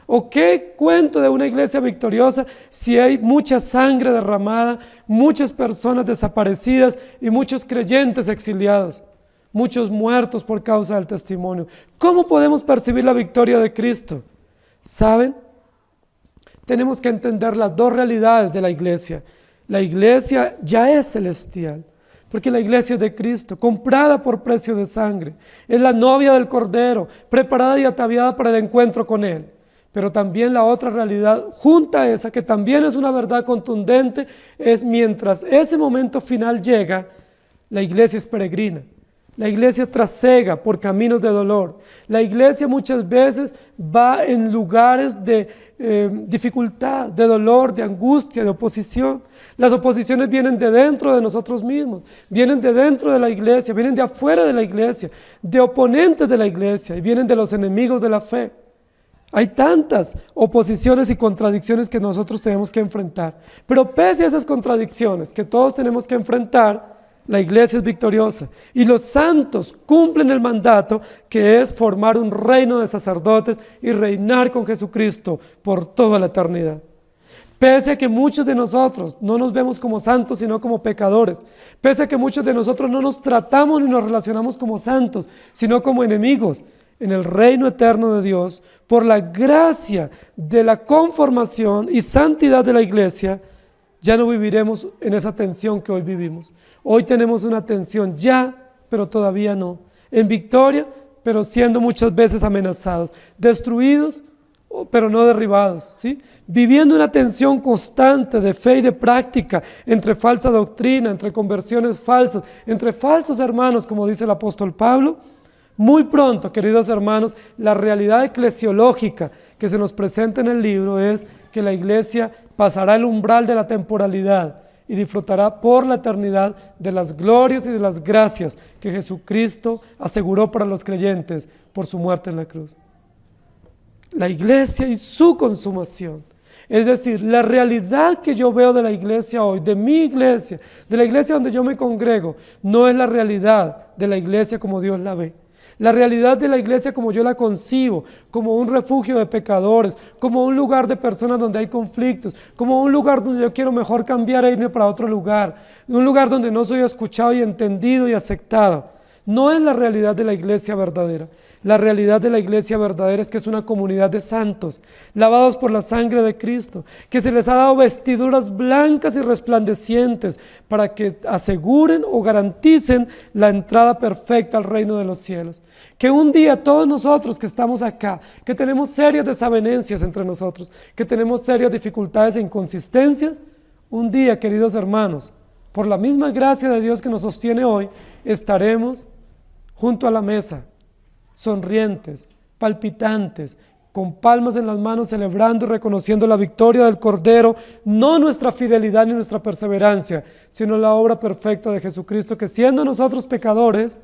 ¿O qué cuento de una iglesia victoriosa si hay mucha sangre derramada, muchas personas desaparecidas y muchos creyentes exiliados, muchos muertos por causa del testimonio? ¿Cómo podemos percibir la victoria de Cristo? ¿Saben? Tenemos que entender las dos realidades de la iglesia. La iglesia ya es celestial. Porque la iglesia es de Cristo, comprada por precio de sangre. Es la novia del Cordero, preparada y ataviada para el encuentro con Él. Pero también la otra realidad, junta a esa, que también es una verdad contundente, es mientras ese momento final llega, la iglesia es peregrina. La iglesia trasega por caminos de dolor. La iglesia muchas veces va en lugares de dificultad, de dolor, de angustia, de oposición. Las oposiciones vienen de dentro de nosotros mismos, vienen de dentro de la iglesia, vienen de afuera de la iglesia, de oponentes de la iglesia y vienen de los enemigos de la fe. Hay tantas oposiciones y contradicciones que nosotros tenemos que enfrentar. Pero pese a esas contradicciones que todos tenemos que enfrentar, la iglesia es victoriosa y los santos cumplen el mandato que es formar un reino de sacerdotes y reinar con Jesucristo por toda la eternidad. Pese a que muchos de nosotros no nos vemos como santos sino como pecadores, pese a que muchos de nosotros no nos tratamos ni nos relacionamos como santos sino como enemigos, en el reino eterno de Dios, por la gracia de la conformación y santidad de la iglesia, ya no viviremos en esa tensión que hoy vivimos. Hoy tenemos una tensión ya, pero todavía no. En victoria, pero siendo muchas veces amenazados. Destruidos, pero no derribados, ¿sí? Viviendo una tensión constante de fe y de práctica entre falsa doctrina, entre conversiones falsas, entre falsos hermanos, como dice el apóstol Pablo. Muy pronto, queridos hermanos, la realidad eclesiológica que se nos presenta en el libro es que la iglesia pasará el umbral de la temporalidad y disfrutará por la eternidad de las glorias y de las gracias que Jesucristo aseguró para los creyentes por su muerte en la cruz. La iglesia y su consumación. Es decir, la realidad que yo veo de la iglesia hoy, de mi iglesia, de la iglesia donde yo me congrego, no es la realidad de la iglesia como Dios la ve. La realidad de la iglesia como yo la concibo, como un refugio de pecadores, como un lugar de personas donde hay conflictos, como un lugar donde yo quiero mejor cambiar e irme para otro lugar, un lugar donde no soy escuchado y entendido y aceptado. No es la realidad de la iglesia verdadera. La realidad de la iglesia verdadera es que es una comunidad de santos, lavados por la sangre de Cristo, que se les ha dado vestiduras blancas y resplandecientes para que aseguren o garanticen la entrada perfecta al reino de los cielos. Que un día todos nosotros que estamos acá, que tenemos serias desavenencias entre nosotros, que tenemos serias dificultades e inconsistencias, un día, queridos hermanos, por la misma gracia de Dios que nos sostiene hoy, estaremos junto a la mesa, sonrientes, palpitantes, con palmas en las manos, celebrando y reconociendo la victoria del Cordero, no nuestra fidelidad ni nuestra perseverancia, sino la obra perfecta de Jesucristo, que siendo nosotros pecadores,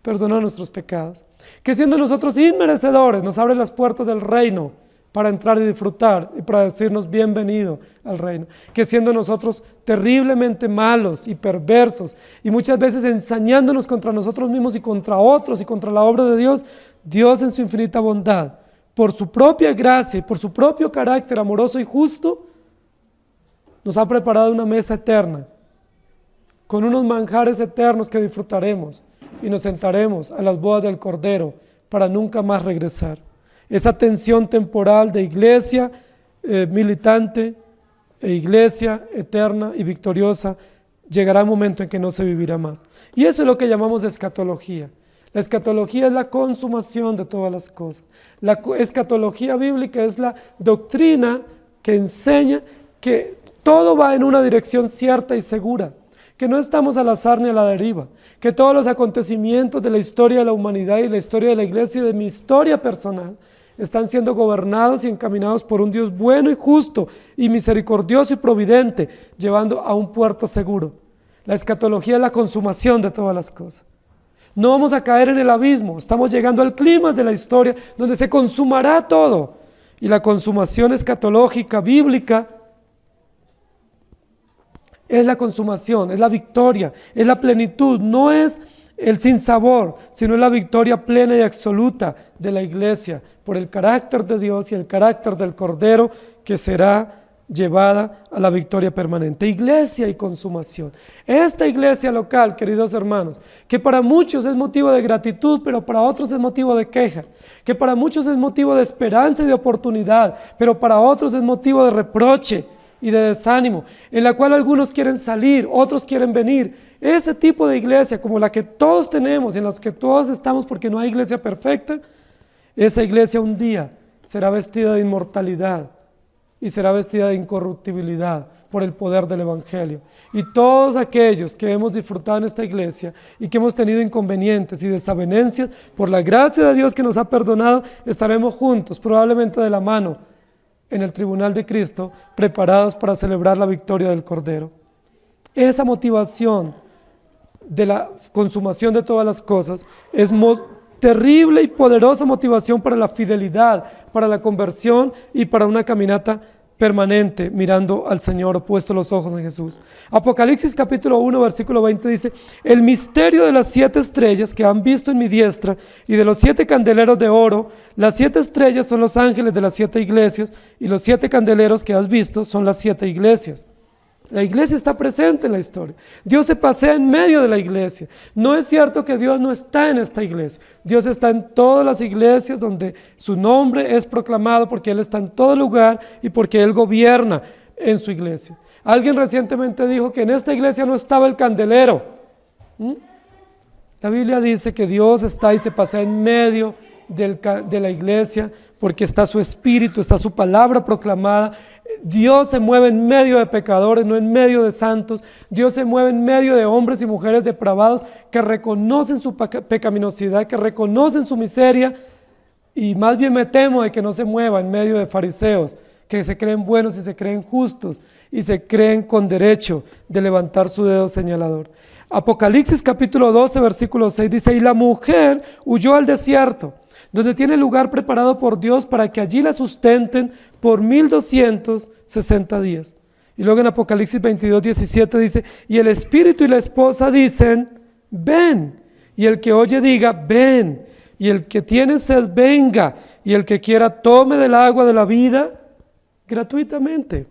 perdonó nuestros pecados, que siendo nosotros inmerecedores, nos abre las puertas del reino para entrar y disfrutar y para decirnos bienvenido al reino, que siendo nosotros terriblemente malos y perversos y muchas veces ensañándonos contra nosotros mismos y contra otros y contra la obra de Dios, Dios en su infinita bondad, por su propia gracia y por su propio carácter amoroso y justo, nos ha preparado una mesa eterna, con unos manjares eternos que disfrutaremos y nos sentaremos a las bodas del Cordero para nunca más regresar. Esa tensión temporal de iglesia militante e iglesia eterna y victoriosa, llegará un momento en que no se vivirá más. Y eso es lo que llamamos escatología. La escatología es la consumación de todas las cosas. La escatología bíblica es la doctrina que enseña que todo va en una dirección cierta y segura, que no estamos al azar ni a la deriva, que todos los acontecimientos de la historia de la humanidad y la historia de la iglesia y de mi historia personal están siendo gobernados y encaminados por un Dios bueno y justo y misericordioso y providente, llevando a un puerto seguro. La escatología es la consumación de todas las cosas. No vamos a caer en el abismo, estamos llegando al clímax de la historia donde se consumará todo. Y la consumación escatológica, bíblica, es la consumación, es la victoria, es la plenitud, no es el sinsabor, sino es la victoria plena y absoluta de la iglesia por el carácter de Dios y el carácter del Cordero que será llevada a la victoria permanente. Iglesia y consumación. Esta iglesia local, queridos hermanos, que para muchos es motivo de gratitud, pero para otros es motivo de queja, que para muchos es motivo de esperanza y de oportunidad, pero para otros es motivo de reproche, y de desánimo, en la cual algunos quieren salir, otros quieren venir. Ese tipo de iglesia, como la que todos tenemos, en la que todos estamos porque no hay iglesia perfecta, esa iglesia un día será vestida de inmortalidad y será vestida de incorruptibilidad por el poder del Evangelio. Y todos aquellos que hemos disfrutado en esta iglesia y que hemos tenido inconvenientes y desavenencias, por la gracia de Dios que nos ha perdonado, estaremos juntos, probablemente de la mano, en el tribunal de Cristo, preparados para celebrar la victoria del Cordero. Esa motivación de la consumación de todas las cosas es terrible y poderosa motivación para la fidelidad, para la conversión y para una caminata permanente mirando al Señor o puesto los ojos en Jesús. Apocalipsis capítulo 1 versículo 20 dice: el misterio de las 7 estrellas que han visto en mi diestra y de los 7 candeleros de oro. Las 7 estrellas son los ángeles de las 7 iglesias y los 7 candeleros que has visto son las 7 iglesias. La iglesia está presente en la historia. Dios se pasea en medio de la iglesia. No es cierto que Dios no está en esta iglesia. Dios está en todas las iglesias donde su nombre es proclamado, porque Él está en todo lugar y porque Él gobierna en su iglesia. Alguien recientemente dijo que en esta iglesia no estaba el candelero. La Biblia dice que Dios está y se pasea en medio de la iglesia porque está su espíritu, está su palabra proclamada. Dios se mueve en medio de pecadores, no en medio de santos. Dios se mueve en medio de hombres y mujeres depravados que reconocen su pecaminosidad, que reconocen su miseria, y más bien me temo de que no se mueva en medio de fariseos que se creen buenos y se creen justos y se creen con derecho de levantar su dedo señalador. Apocalipsis capítulo 12 versículo 6 dice: y la mujer huyó al desierto, donde tiene lugar preparado por Dios para que allí la sustenten por 1260 días. Y luego en Apocalipsis 22, 17 dice: y el espíritu y la esposa dicen: ven. Y el que oye diga: ven. Y el que tiene sed venga. Y el que quiera tome del agua de la vida gratuitamente.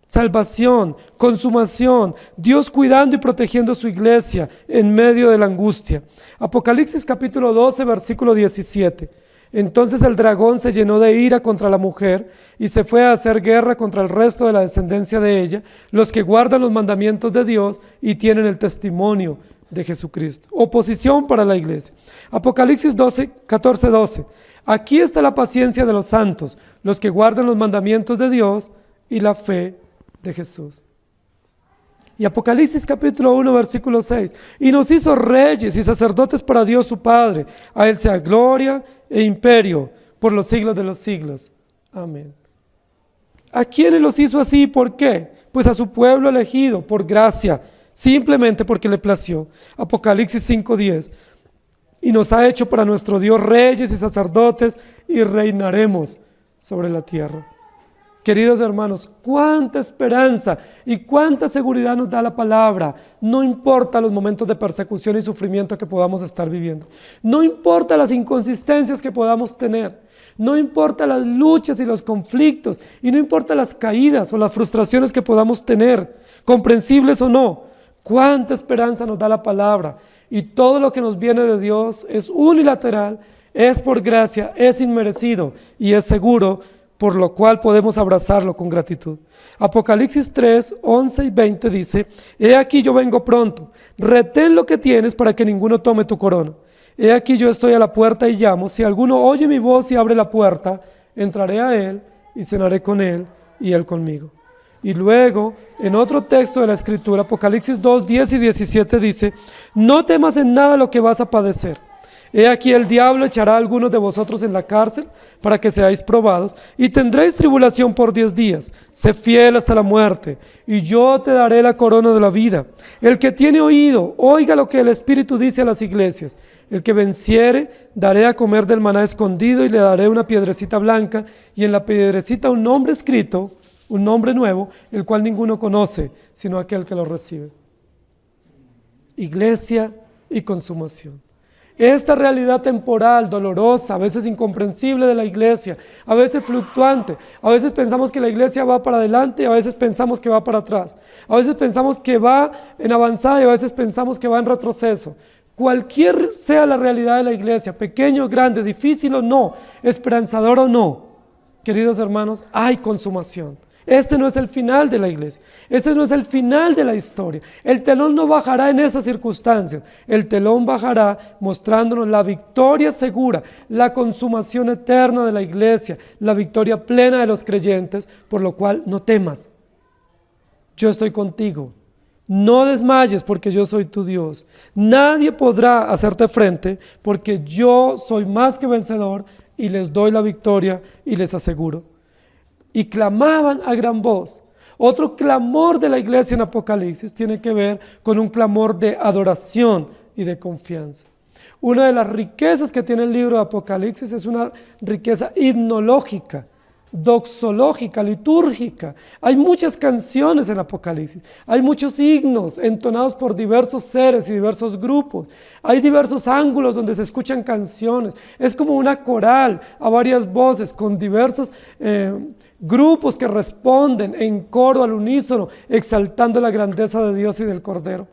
Salvación, consumación, Dios cuidando y protegiendo su iglesia en medio de la angustia. Apocalipsis capítulo 12 versículo 17. Entonces el dragón se llenó de ira contra la mujer y se fue a hacer guerra contra el resto de la descendencia de ella, los que guardan los mandamientos de Dios y tienen el testimonio de Jesucristo. Oposición para la iglesia. Apocalipsis 14, 12. Aquí está la paciencia de los santos, los que guardan los mandamientos de Dios y la fe de Jesús. Y Apocalipsis capítulo 1 versículo 6: y nos hizo reyes y sacerdotes para Dios su Padre, a Él sea gloria e imperio por los siglos de los siglos. Amén. ¿A quiénes los hizo así? ¿Por qué? Pues a su pueblo elegido por gracia, simplemente porque le plació. Apocalipsis 5:10: y nos ha hecho para nuestro Dios reyes y sacerdotes y reinaremos sobre la tierra. Queridos hermanos, cuánta esperanza y cuánta seguridad nos da la palabra. No importa los momentos de persecución y sufrimiento que podamos estar viviendo. No importa las inconsistencias que podamos tener. No importa las luchas y los conflictos. Y no importa las caídas o las frustraciones que podamos tener, comprensibles o no. Cuánta esperanza nos da la palabra. Y todo lo que nos viene de Dios es unilateral, es por gracia, es inmerecido y es seguro, por lo cual podemos abrazarlo con gratitud. Apocalipsis 3, 11 y 20 dice: he aquí yo vengo pronto, retén lo que tienes para que ninguno tome tu corona. He aquí yo estoy a la puerta y llamo, si alguno oye mi voz y abre la puerta, entraré a él y cenaré con él y él conmigo. Y luego, en otro texto de la Escritura, Apocalipsis 2, 10 y 17 dice: no temas en nada lo que vas a padecer. He aquí el diablo echará a algunos de vosotros en la cárcel para que seáis probados y tendréis tribulación por 10 días. Sé fiel hasta la muerte y yo te daré la corona de la vida. El que tiene oído, oiga lo que el Espíritu dice a las iglesias. El que venciere, daré a comer del maná escondido y le daré una piedrecita blanca y en la piedrecita un nombre escrito, un nombre nuevo, el cual ninguno conoce, sino aquel que lo recibe. Iglesia y consumación. Esta realidad temporal, dolorosa, a veces incomprensible de la iglesia, a veces fluctuante, a veces pensamos que la iglesia va para adelante y a veces pensamos que va para atrás, a veces pensamos que va en avanzada y a veces pensamos que va en retroceso. Cualquier sea la realidad de la iglesia, pequeño o grande, difícil o no, esperanzador o no, queridos hermanos, hay consumación. Este no es el final de la iglesia, este no es el final de la historia. El telón no bajará en esas circunstancias, el telón bajará mostrándonos la victoria segura, la consumación eterna de la iglesia, la victoria plena de los creyentes, por lo cual no temas. Yo estoy contigo. No desmayes porque yo soy tu Dios. Nadie podrá hacerte frente porque yo soy más que vencedor y les doy la victoria y les aseguro. Y clamaban a gran voz. Otro clamor de la iglesia en Apocalipsis tiene que ver con un clamor de adoración y de confianza. Una de las riquezas que tiene el libro de Apocalipsis es una riqueza himnológica, doxológica, litúrgica. Hay muchas canciones en Apocalipsis, hay muchos himnos entonados por diversos seres y diversos grupos, hay diversos ángulos donde se escuchan canciones, es como una coral a varias voces con diversos grupos que responden en coro al unísono, exaltando la grandeza de Dios y del Cordero.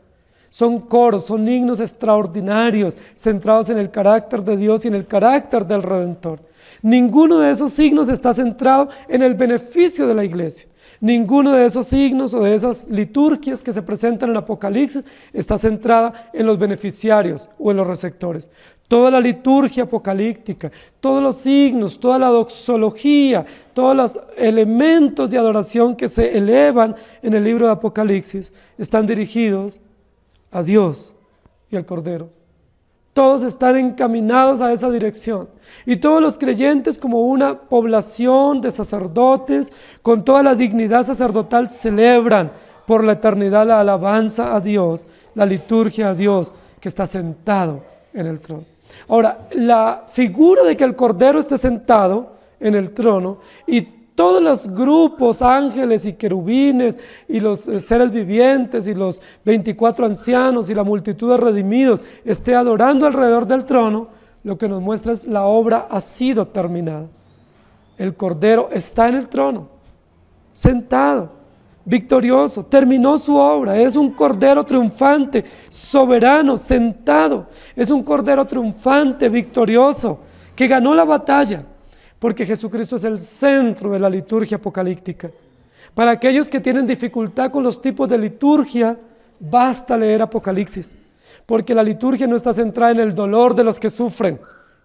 Son coros, son himnos extraordinarios, centrados en el carácter de Dios y en el carácter del Redentor. Ninguno de esos signos está centrado en el beneficio de la iglesia. Ninguno de esos signos o de esas liturgias que se presentan en Apocalipsis está centrada en los beneficiarios o en los receptores. Toda la liturgia apocalíptica, todos los signos, toda la doxología, todos los elementos de adoración que se elevan en el libro de Apocalipsis están dirigidos a Dios y al Cordero. Todos están encaminados a esa dirección. Y todos los creyentes, como una población de sacerdotes, con toda la dignidad sacerdotal, celebran por la eternidad la alabanza a Dios, la liturgia a Dios, que está sentado en el trono. Ahora, la figura de que el Cordero esté sentado en el trono y todos los grupos, ángeles y querubines y los seres vivientes y los 24 ancianos y la multitud de redimidos esté adorando alrededor del trono, lo que nos muestra es la obra ha sido terminada. El Cordero está en el trono, sentado, victorioso, terminó su obra, es un Cordero triunfante, soberano, sentado, es un Cordero triunfante, victorioso, que ganó la batalla. Porque Jesucristo es el centro de la liturgia apocalíptica. Para aquellos que tienen dificultad con los tipos de liturgia, basta leer Apocalipsis, porque la liturgia no está centrada en el dolor de los que sufren,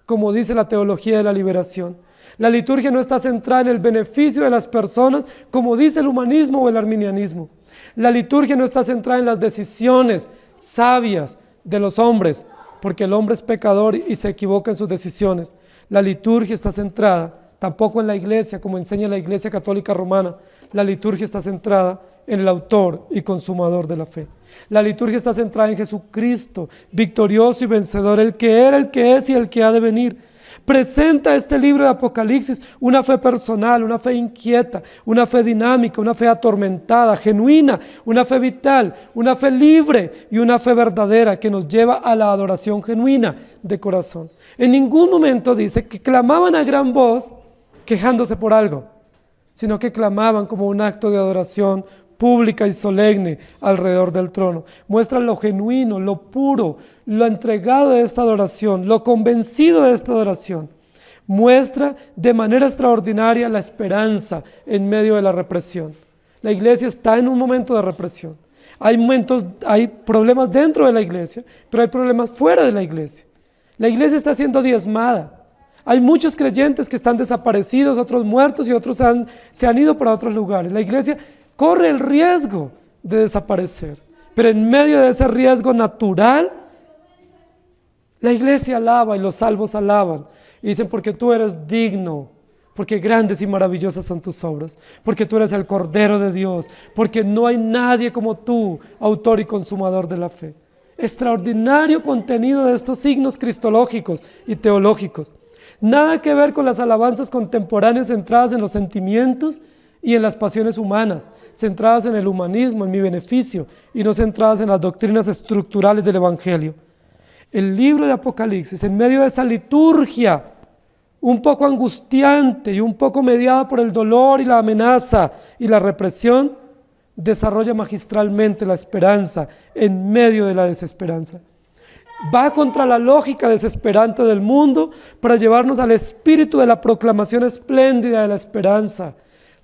como dice la teología de la liberación. La liturgia no está centrada en el beneficio de las personas, como dice el humanismo o el arminianismo. La liturgia no está centrada en las decisiones sabias de los hombres, porque el hombre es pecador y se equivoca en sus decisiones. La liturgia está centrada tampoco en la iglesia, como enseña la Iglesia Católica Romana. La liturgia está centrada en el autor y consumador de la fe. La liturgia está centrada en Jesucristo, victorioso y vencedor, el que era, el que es y el que ha de venir. Presenta este libro de Apocalipsis una fe personal, una fe inquieta, una fe dinámica, una fe atormentada, genuina, una fe vital, una fe libre y una fe verdadera que nos lleva a la adoración genuina de corazón. En ningún momento dice que clamaban a gran voz quejándose por algo, sino que clamaban como un acto de adoración pública y solemne alrededor del trono. Muestra lo genuino, lo puro, lo entregado de esta adoración, lo convencido de esta adoración. Muestra de manera extraordinaria la esperanza en medio de la represión. La iglesia está en un momento de represión. Hay problemas dentro de la iglesia, pero hay problemas fuera de la iglesia. La iglesia está siendo diezmada. Hay muchos creyentes que están desaparecidos, otros muertos y otros se han ido para otros lugares. La iglesia corre el riesgo de desaparecer, pero en medio de ese riesgo natural, la iglesia alaba y los salvos alaban y dicen: porque tú eres digno, porque grandes y maravillosas son tus obras, porque tú eres el Cordero de Dios, porque no hay nadie como tú, autor y consumador de la fe. Extraordinario contenido de estos signos cristológicos y teológicos. Nada que ver con las alabanzas contemporáneas centradas en los sentimientos y en las pasiones humanas, centradas en el humanismo, en mi beneficio, y no centradas en las doctrinas estructurales del Evangelio. El libro de Apocalipsis, en medio de esa liturgia, un poco angustiante y un poco mediada por el dolor y la amenaza y la represión, desarrolla magistralmente la esperanza en medio de la desesperanza. Va contra la lógica desesperante del mundo para llevarnos al espíritu de la proclamación espléndida de la esperanza,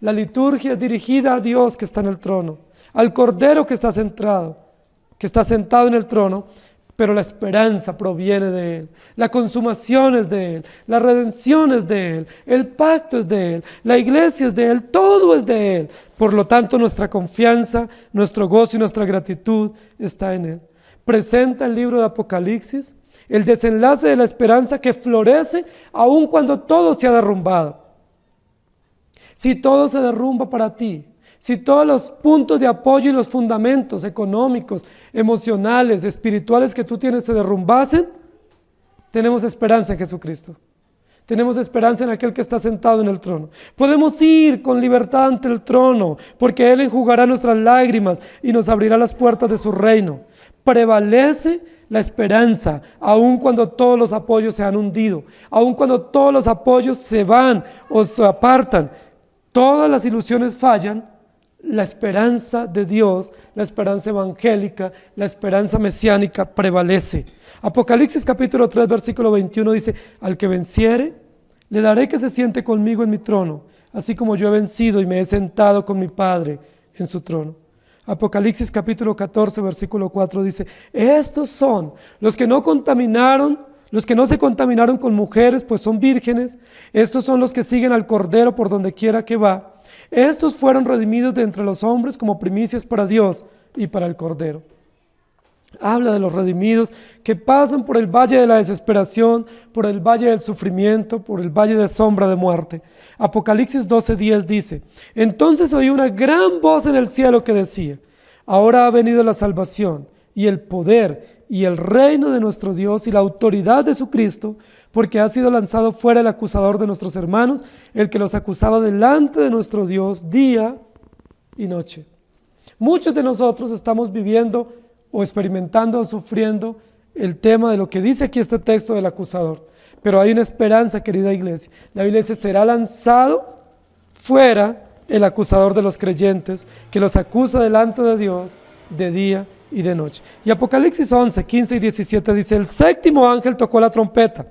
La liturgia es dirigida a Dios que está en el trono, al Cordero que está sentado en el trono, pero la esperanza proviene de Él, la consumación es de Él, la redención es de Él, el pacto es de Él, la iglesia es de Él, todo es de Él. Por lo tanto, nuestra confianza, nuestro gozo y nuestra gratitud está en Él. Presenta el libro de Apocalipsis el desenlace de la esperanza que florece aun cuando todo se ha derrumbado. Si todo se derrumba para ti, si todos los puntos de apoyo y los fundamentos económicos, emocionales, espirituales que tú tienes se derrumbasen, tenemos esperanza en Jesucristo. Tenemos esperanza en aquel que está sentado en el trono. Podemos ir con libertad ante el trono, porque Él enjugará nuestras lágrimas y nos abrirá las puertas de su reino. Prevalece la esperanza, aun cuando todos los apoyos se han hundido, aun cuando todos los apoyos se van o se apartan, todas las ilusiones fallan. La esperanza de Dios, la esperanza evangélica, la esperanza mesiánica prevalece. Apocalipsis capítulo 3, versículo 21 dice: al que venciere, le daré que se siente conmigo en mi trono, así como yo he vencido y me he sentado con mi Padre en su trono. Apocalipsis capítulo 14, versículo 4 dice: estos son los que no se contaminaron con mujeres, pues son vírgenes. Estos son los que siguen al Cordero por donde quiera que va. Estos fueron redimidos de entre los hombres como primicias para Dios y para el Cordero. Habla de los redimidos que pasan por el valle de la desesperación, por el valle del sufrimiento, por el valle de sombra de muerte. Apocalipsis 12:10 dice: entonces oí una gran voz en el cielo que decía: ahora ha venido la salvación y el poder y el reino de nuestro Dios y la autoridad de su Cristo, porque ha sido lanzado fuera el acusador de nuestros hermanos, el que los acusaba delante de nuestro Dios día y noche. Muchos de nosotros estamos viviendo o experimentando o sufriendo el tema de lo que dice aquí este texto del acusador. Pero hay una esperanza, querida iglesia. La Biblia dice: será lanzado fuera el acusador de los creyentes, que los acusa delante de Dios de día y de noche. Y Apocalipsis 11, 15 y 17 dice: el séptimo ángel tocó la trompeta,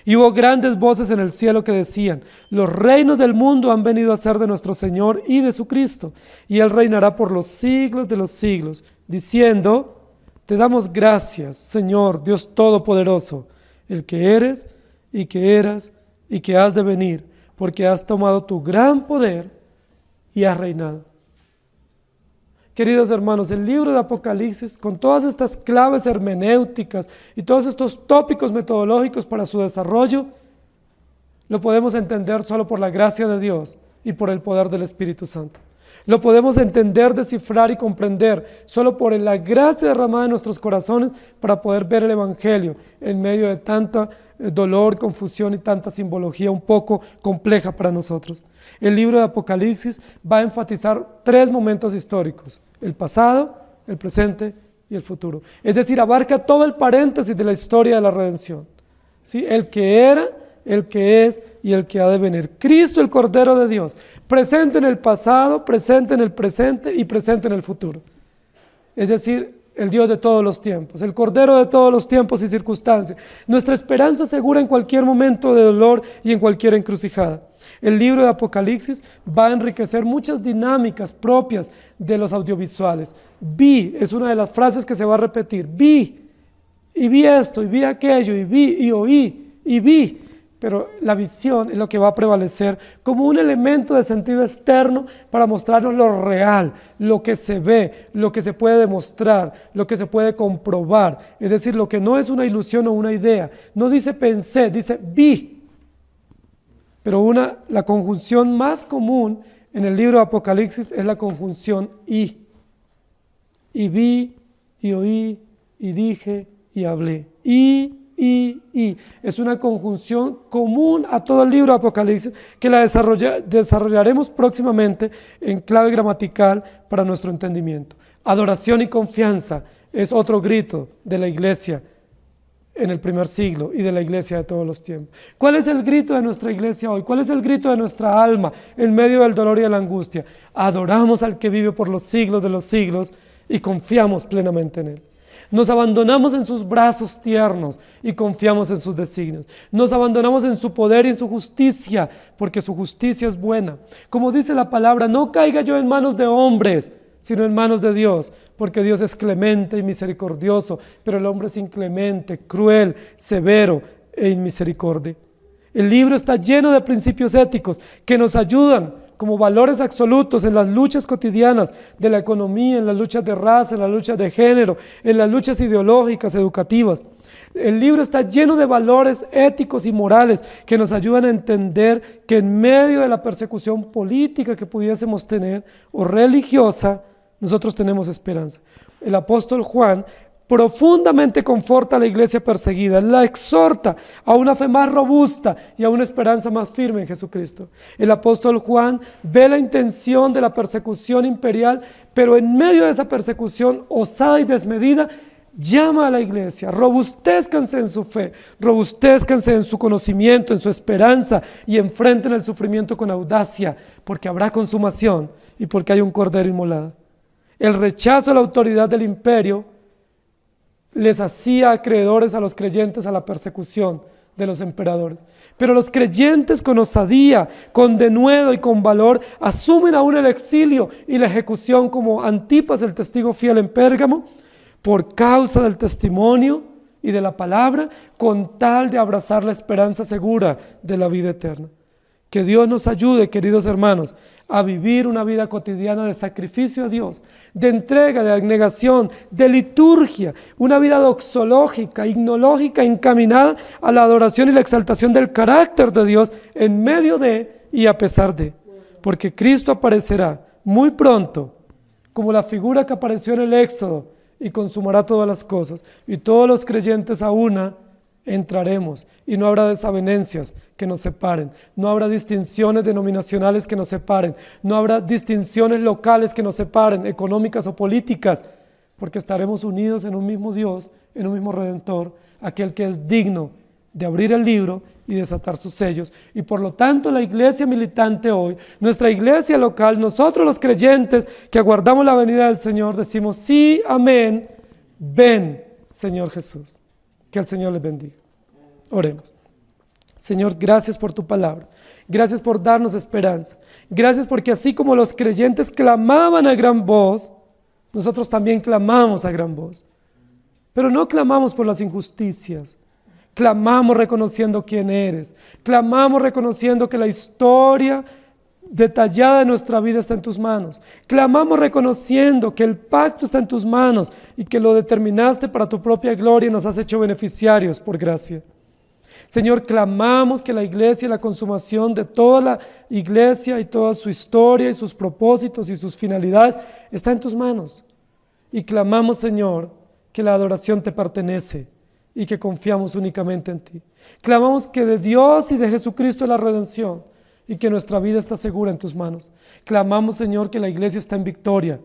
y hubo grandes voces en el cielo que decían: los reinos del mundo han venido a ser de nuestro Señor y de su Cristo, y Él reinará por los siglos de los siglos, diciendo: te damos gracias, Señor Dios Todopoderoso, el que eres y que eras y que has de venir, porque has tomado tu gran poder y has reinado. Queridos hermanos, el libro de Apocalipsis, con todas estas claves hermenéuticas y todos estos tópicos metodológicos para su desarrollo, lo podemos entender solo por la gracia de Dios y por el poder del Espíritu Santo. Lo podemos entender, descifrar y comprender solo por la gracia derramada en nuestros corazones para poder ver el Evangelio en medio de tanta dolor, confusión y tanta simbología un poco compleja para nosotros. El libro de Apocalipsis va a enfatizar 3 momentos históricos: el pasado, el presente y el futuro. Es decir, abarca todo el paréntesis de la historia de la redención. ¿Sí? El que era, el que es y el que ha de venir. Cristo, el Cordero de Dios, presente en el pasado, presente en el presente y presente en el futuro. Es decir, el Dios de todos los tiempos, el Cordero de todos los tiempos y circunstancias, nuestra esperanza segura en cualquier momento de dolor y en cualquier encrucijada. El libro de Apocalipsis va a enriquecer muchas dinámicas propias de los audiovisuales. Vi es una de las frases que se va a repetir: vi, y vi esto, y vi aquello, y vi, y oí, y vi. Pero la visión es lo que va a prevalecer como un elemento de sentido externo para mostrarnos lo real, lo que se ve, lo que se puede demostrar, lo que se puede comprobar. Es decir, lo que no es una ilusión o una idea. No dice pensé, dice vi. Pero la conjunción más común en el libro de Apocalipsis es la conjunción y. Y vi, y oí, y dije, y hablé. Y. Es una conjunción común a todo el libro de Apocalipsis que la desarrollaremos próximamente en clave gramatical para nuestro entendimiento. Adoración y confianza es otro grito de la iglesia en el primer siglo y de la iglesia de todos los tiempos. ¿Cuál es el grito de nuestra iglesia hoy? ¿Cuál es el grito de nuestra alma en medio del dolor y de la angustia? Adoramos al que vive por los siglos de los siglos y confiamos plenamente en Él. Nos abandonamos en sus brazos tiernos y confiamos en sus designios. Nos abandonamos en su poder y en su justicia, porque su justicia es buena. Como dice la palabra, no caiga yo en manos de hombres, sino en manos de Dios, porque Dios es clemente y misericordioso, pero el hombre es inclemente, cruel, severo e inmisericordia. El libro está lleno de principios éticos que nos ayudan como valores absolutos en las luchas cotidianas de la economía, en las luchas de raza, en las luchas de género, en las luchas ideológicas, educativas. El libro está lleno de valores éticos y morales que nos ayudan a entender que en medio de la persecución política que pudiésemos tener o religiosa, nosotros tenemos esperanza. El apóstol Juan profundamente conforta a la iglesia perseguida, la exhorta a una fe más robusta y a una esperanza más firme en Jesucristo. El apóstol Juan ve la intención de la persecución imperial, pero en medio de esa persecución osada y desmedida, llama a la iglesia: robustézcanse en su fe, robustézcanse en su conocimiento, en su esperanza, y enfrenten el sufrimiento con audacia, porque habrá consumación y porque hay un cordero inmolado. El rechazo a la autoridad del imperio les hacía acreedores a los creyentes a la persecución de los emperadores. Pero los creyentes con osadía, con denuedo y con valor asumen aún el exilio y la ejecución, como Antipas, el testigo fiel en Pérgamo, por causa del testimonio y de la palabra, con tal de abrazar la esperanza segura de la vida eterna. Que Dios nos ayude, queridos hermanos, a vivir una vida cotidiana de sacrificio a Dios, de entrega, de abnegación, de liturgia, una vida doxológica, himnológica, encaminada a la adoración y la exaltación del carácter de Dios en medio de y a pesar de. Porque Cristo aparecerá muy pronto como la figura que apareció en el Éxodo y consumará todas las cosas. Y todos los creyentes a una entraremos, y no habrá desavenencias que nos separen, no habrá distinciones denominacionales que nos separen, no habrá distinciones locales que nos separen, económicas o políticas, porque estaremos unidos en un mismo Dios, en un mismo Redentor, aquel que es digno de abrir el libro y desatar sus sellos. Y por lo tanto la iglesia militante hoy, nuestra iglesia local, nosotros los creyentes que aguardamos la venida del Señor, decimos: sí, amén, ven, Señor Jesús. Que el Señor les bendiga. Oremos. Señor, gracias por tu palabra. Gracias por darnos esperanza. Gracias porque así como los creyentes clamaban a gran voz, nosotros también clamamos a gran voz. Pero no clamamos por las injusticias. Clamamos reconociendo quién eres. Clamamos reconociendo que la historia detallada de nuestra vida está en tus manos. Clamamos reconociendo que el pacto está en tus manos y que lo determinaste para tu propia gloria y nos has hecho beneficiarios por gracia. Señor, clamamos que la iglesia y la consumación de toda la iglesia y toda su historia y sus propósitos y sus finalidades está en tus manos. Y clamamos, Señor, que la adoración te pertenece y que confiamos únicamente en ti. Clamamos que de Dios y de Jesucristo es la redención y que nuestra vida está segura en tus manos. Clamamos, Señor, que la iglesia está en victoria,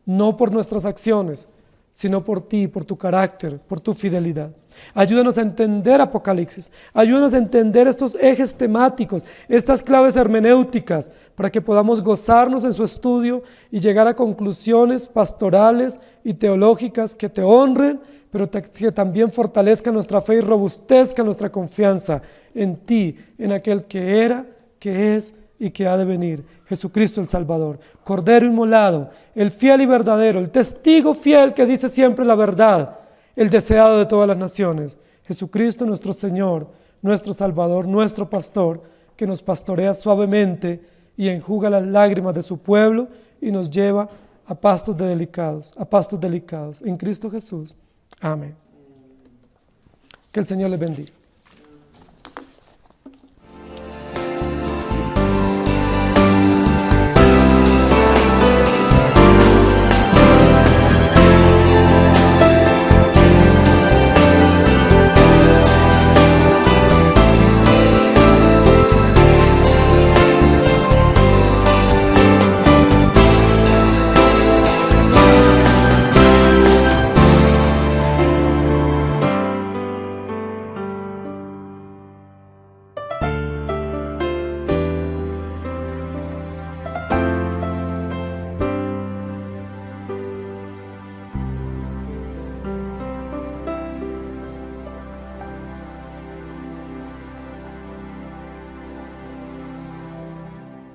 no por nuestras acciones, sino por ti, por tu carácter, por tu fidelidad. Ayúdanos a entender Apocalipsis, ayúdanos a entender estos ejes temáticos, estas claves hermenéuticas, para que podamos gozarnos en su estudio y llegar a conclusiones pastorales y teológicas que te honren, pero que también fortalezcan nuestra fe y robustezcan nuestra confianza en ti, en aquel que era, que es y que ha de venir, Jesucristo el Salvador, Cordero inmolado, el fiel y verdadero, el testigo fiel que dice siempre la verdad, el deseado de todas las naciones, Jesucristo nuestro Señor, nuestro Salvador, nuestro Pastor, que nos pastorea suavemente y enjuga las lágrimas de su pueblo y nos lleva a pastos delicados, en Cristo Jesús. Amén. Que el Señor les bendiga.